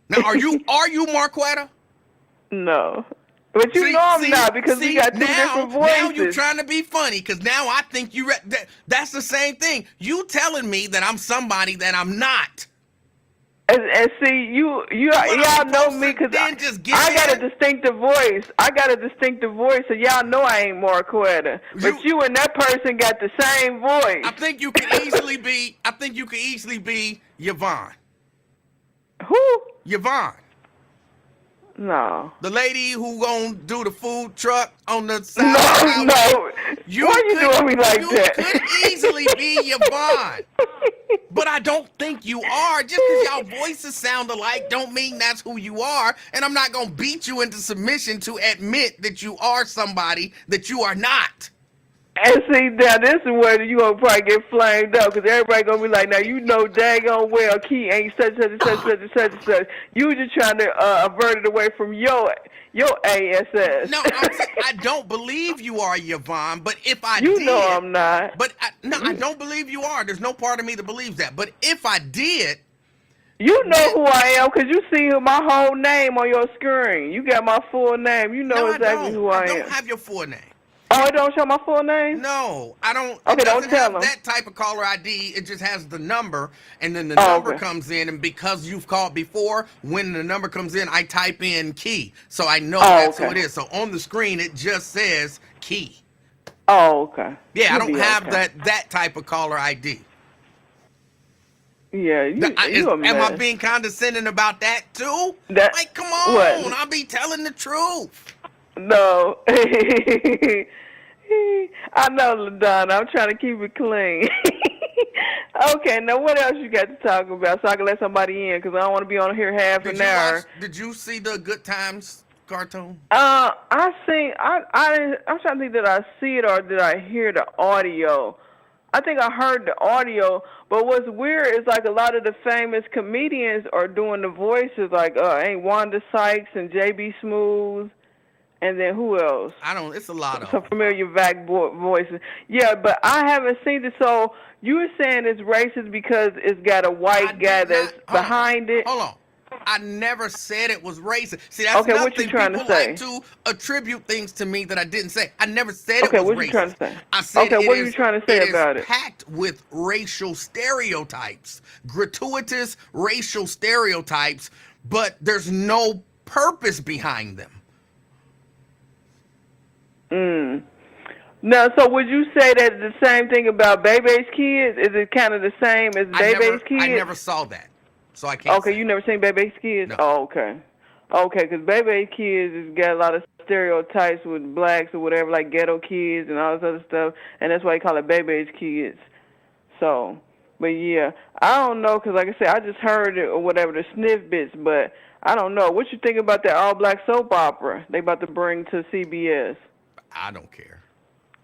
Now, are you Marquetta?
No. But you know I'm not, because we got two different voices.
Now you're trying to be funny, because now I think that's the same thing. You telling me that I'm somebody that I'm not.
And see, y'all know me, because I got a distinctive voice. So y'all know I ain't Marquetta. But you and that person got the same voice.
I think you could easily be Yvonne.
Who?
Yvonne.
No.
The lady who gonna do the food truck on the side.
No. Why you doing me like
you
that?
could easily be Yvonne. But I don't think you are. Just because y'all voices sound alike don't mean that's who you are. And I'm not going to beat you into submission to admit that you are somebody that you are not.
And see, now this is where you gonna probably get flamed up because everybody gonna be like, now you know daggone well Key ain't such and such and such and such and such. You just trying to avert it away from your ASS.
No, I don't believe you are Yvonne, but if I
you
did.
know I'm not.
But I don't believe you are. There's no part of me that believes that. But if I did.
You know who I am because you see my whole name on your screen. You got my full name. You know exactly who I am.
I don't have your full name.
Oh, it don't show my full name?
No, I don't.
Okay,
it doesn't
don't tell
have
them.
that type of caller ID. It just has the number, and then the number comes in. And because you've called before, when the number comes in, I type in Key, so I know that's who it is. So on the screen, it just says Key.
Oh, okay.
Yeah, I don't have that type of caller ID.
Yeah,
am I being condescending about that too? Like, come on,
what?
I'll be telling the truth.
No. I know, LaDonna. I'm trying to keep it clean. Okay, now what else you got to talk about so I can let somebody in? Because I don't want to be on here half an hour.
Did you see the Good Times cartoon?
I'm trying to think, did I see it or did I hear the audio? I think I heard the audio, but what's weird is like a lot of the famous comedians are doing the voices, like ain't Wanda Sykes and JB Smooth, and then who else?
It's a lot of
some familiar voices. Yeah, but I haven't seen it. So you were saying it's racist because it's got a white guy that's behind it?
Hold on. I never said it was racist. See, that's
okay,
nothing.
What you trying
People
to say?
like to attribute things to me that I didn't say. I never said it was racist.
Okay, what you trying to say?
I said
what are you trying to say about it?
It is packed with racial stereotypes, gratuitous racial stereotypes, but there's no purpose behind them.
Now, so would you say that the same thing about Bebe's Kids? Is it kind of the same as Bebe's Kids?
I never saw that. So I can't.
Okay, you never seen Bebe's Kids?
No.
Oh, okay. Okay, because Bebe's Kids has got a lot of stereotypes with blacks or whatever, like ghetto kids and all this other stuff, and that's why they call it Bebe's Kids. So, but yeah, I don't know, because like I said, I just heard it or whatever, the sniff bits, but I don't know. What you think about that all-black soap opera they about to bring to CBS?
I don't care.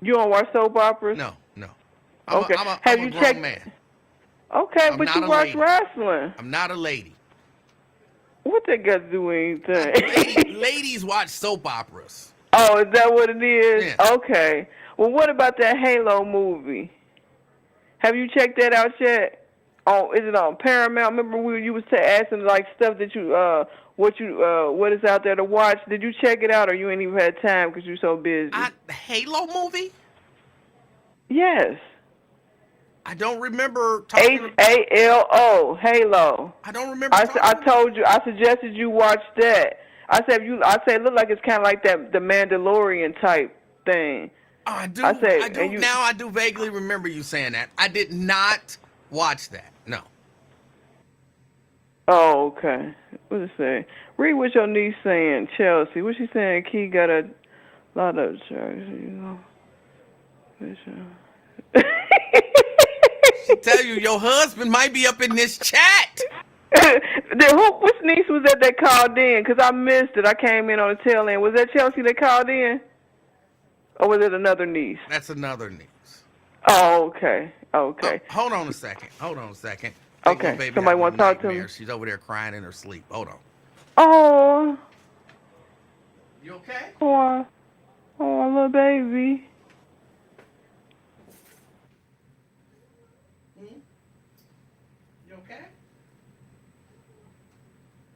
You don't watch soap operas?
No.
Okay.
I'm a grown man.
Okay, but you watch wrestling.
I'm not a lady.
What that got to do with anything?
Ladies watch soap operas.
Oh, is that what it is?
Yeah.
Okay. Well, what about that Halo movie? Have you checked that out yet? Oh, is it on Paramount? Remember you was asking like stuff that you what is out there to watch? Did you check it out, or you ain't even had time because you're so busy?
The Halo movie?
Yes.
I don't remember talking.
HALO, Halo.
I don't remember.
I told you. I suggested you watch that. I said it looked like it's kind of like that the Mandalorian type thing.
Oh, I do. Now I do vaguely remember you saying that. I did not watch that. No.
Oh, okay. What is it? Read what your niece saying, Chelsea. What she saying? Key got a lot of drugs, you know.
She tell you your husband might be up in this chat.
Which niece was that called in? Because I missed it. I came in on the tail end. Was that Chelsea that called in? Or was it another niece?
That's another niece.
Oh, okay. Okay.
Hold on a second.
Okay. Somebody want to talk to me?
She's over there crying in her sleep. Hold on.
Oh.
You okay?
Oh, little baby.
You okay?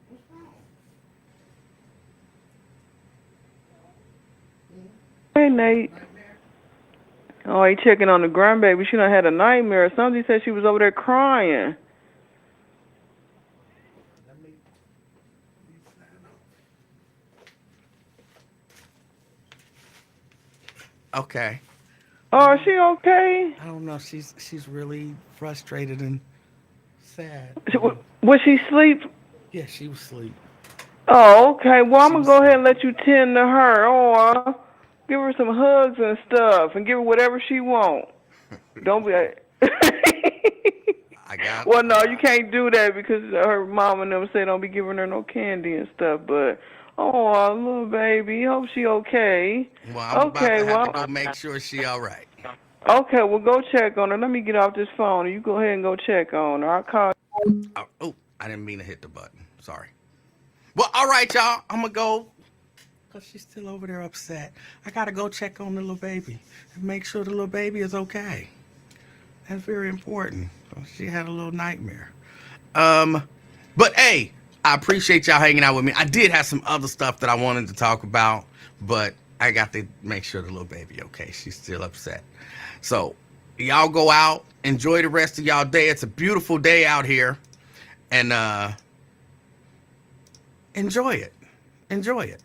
What's wrong?
Hey, Nate. Oh, he checking on the grandbaby. She done had a nightmare or something. He said she was over there crying.
Okay.
Oh, is she okay?
I don't know. She's really frustrated and sad.
Was she asleep?
Yeah, she was asleep.
Oh, okay. Well, I'm going to go ahead and let you tend to her. Oh, Give her some hugs and stuff, and give her whatever she wants. Don't be.
I got.
Well, no, you can't do that because her mom and them say don't be giving her no candy and stuff. But oh, little baby, hope she okay.
Well, I'm about
Okay,
to have to
well,
go make sure she all right.
okay, well, go check on her. Let me get off this phone, and you go ahead and go check on her. I'll call.
Oh, I didn't mean to hit the button. Sorry. Well, all right, y'all. I'm gonna go because she's still over there upset. I gotta go check on the little baby and make sure the little baby is okay. That's very important. She had a little nightmare. But hey, I appreciate y'all hanging out with me. I did have some other stuff that I wanted to talk about, but I got to make sure the little baby okay. She's still upset. So y'all go out, enjoy the rest of y'all day. It's a beautiful day out here, and enjoy it. Enjoy it.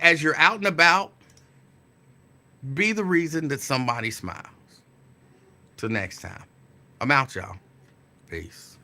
As you're out and about, be the reason that somebody smiles. Till next time, I'm out, y'all. Peace.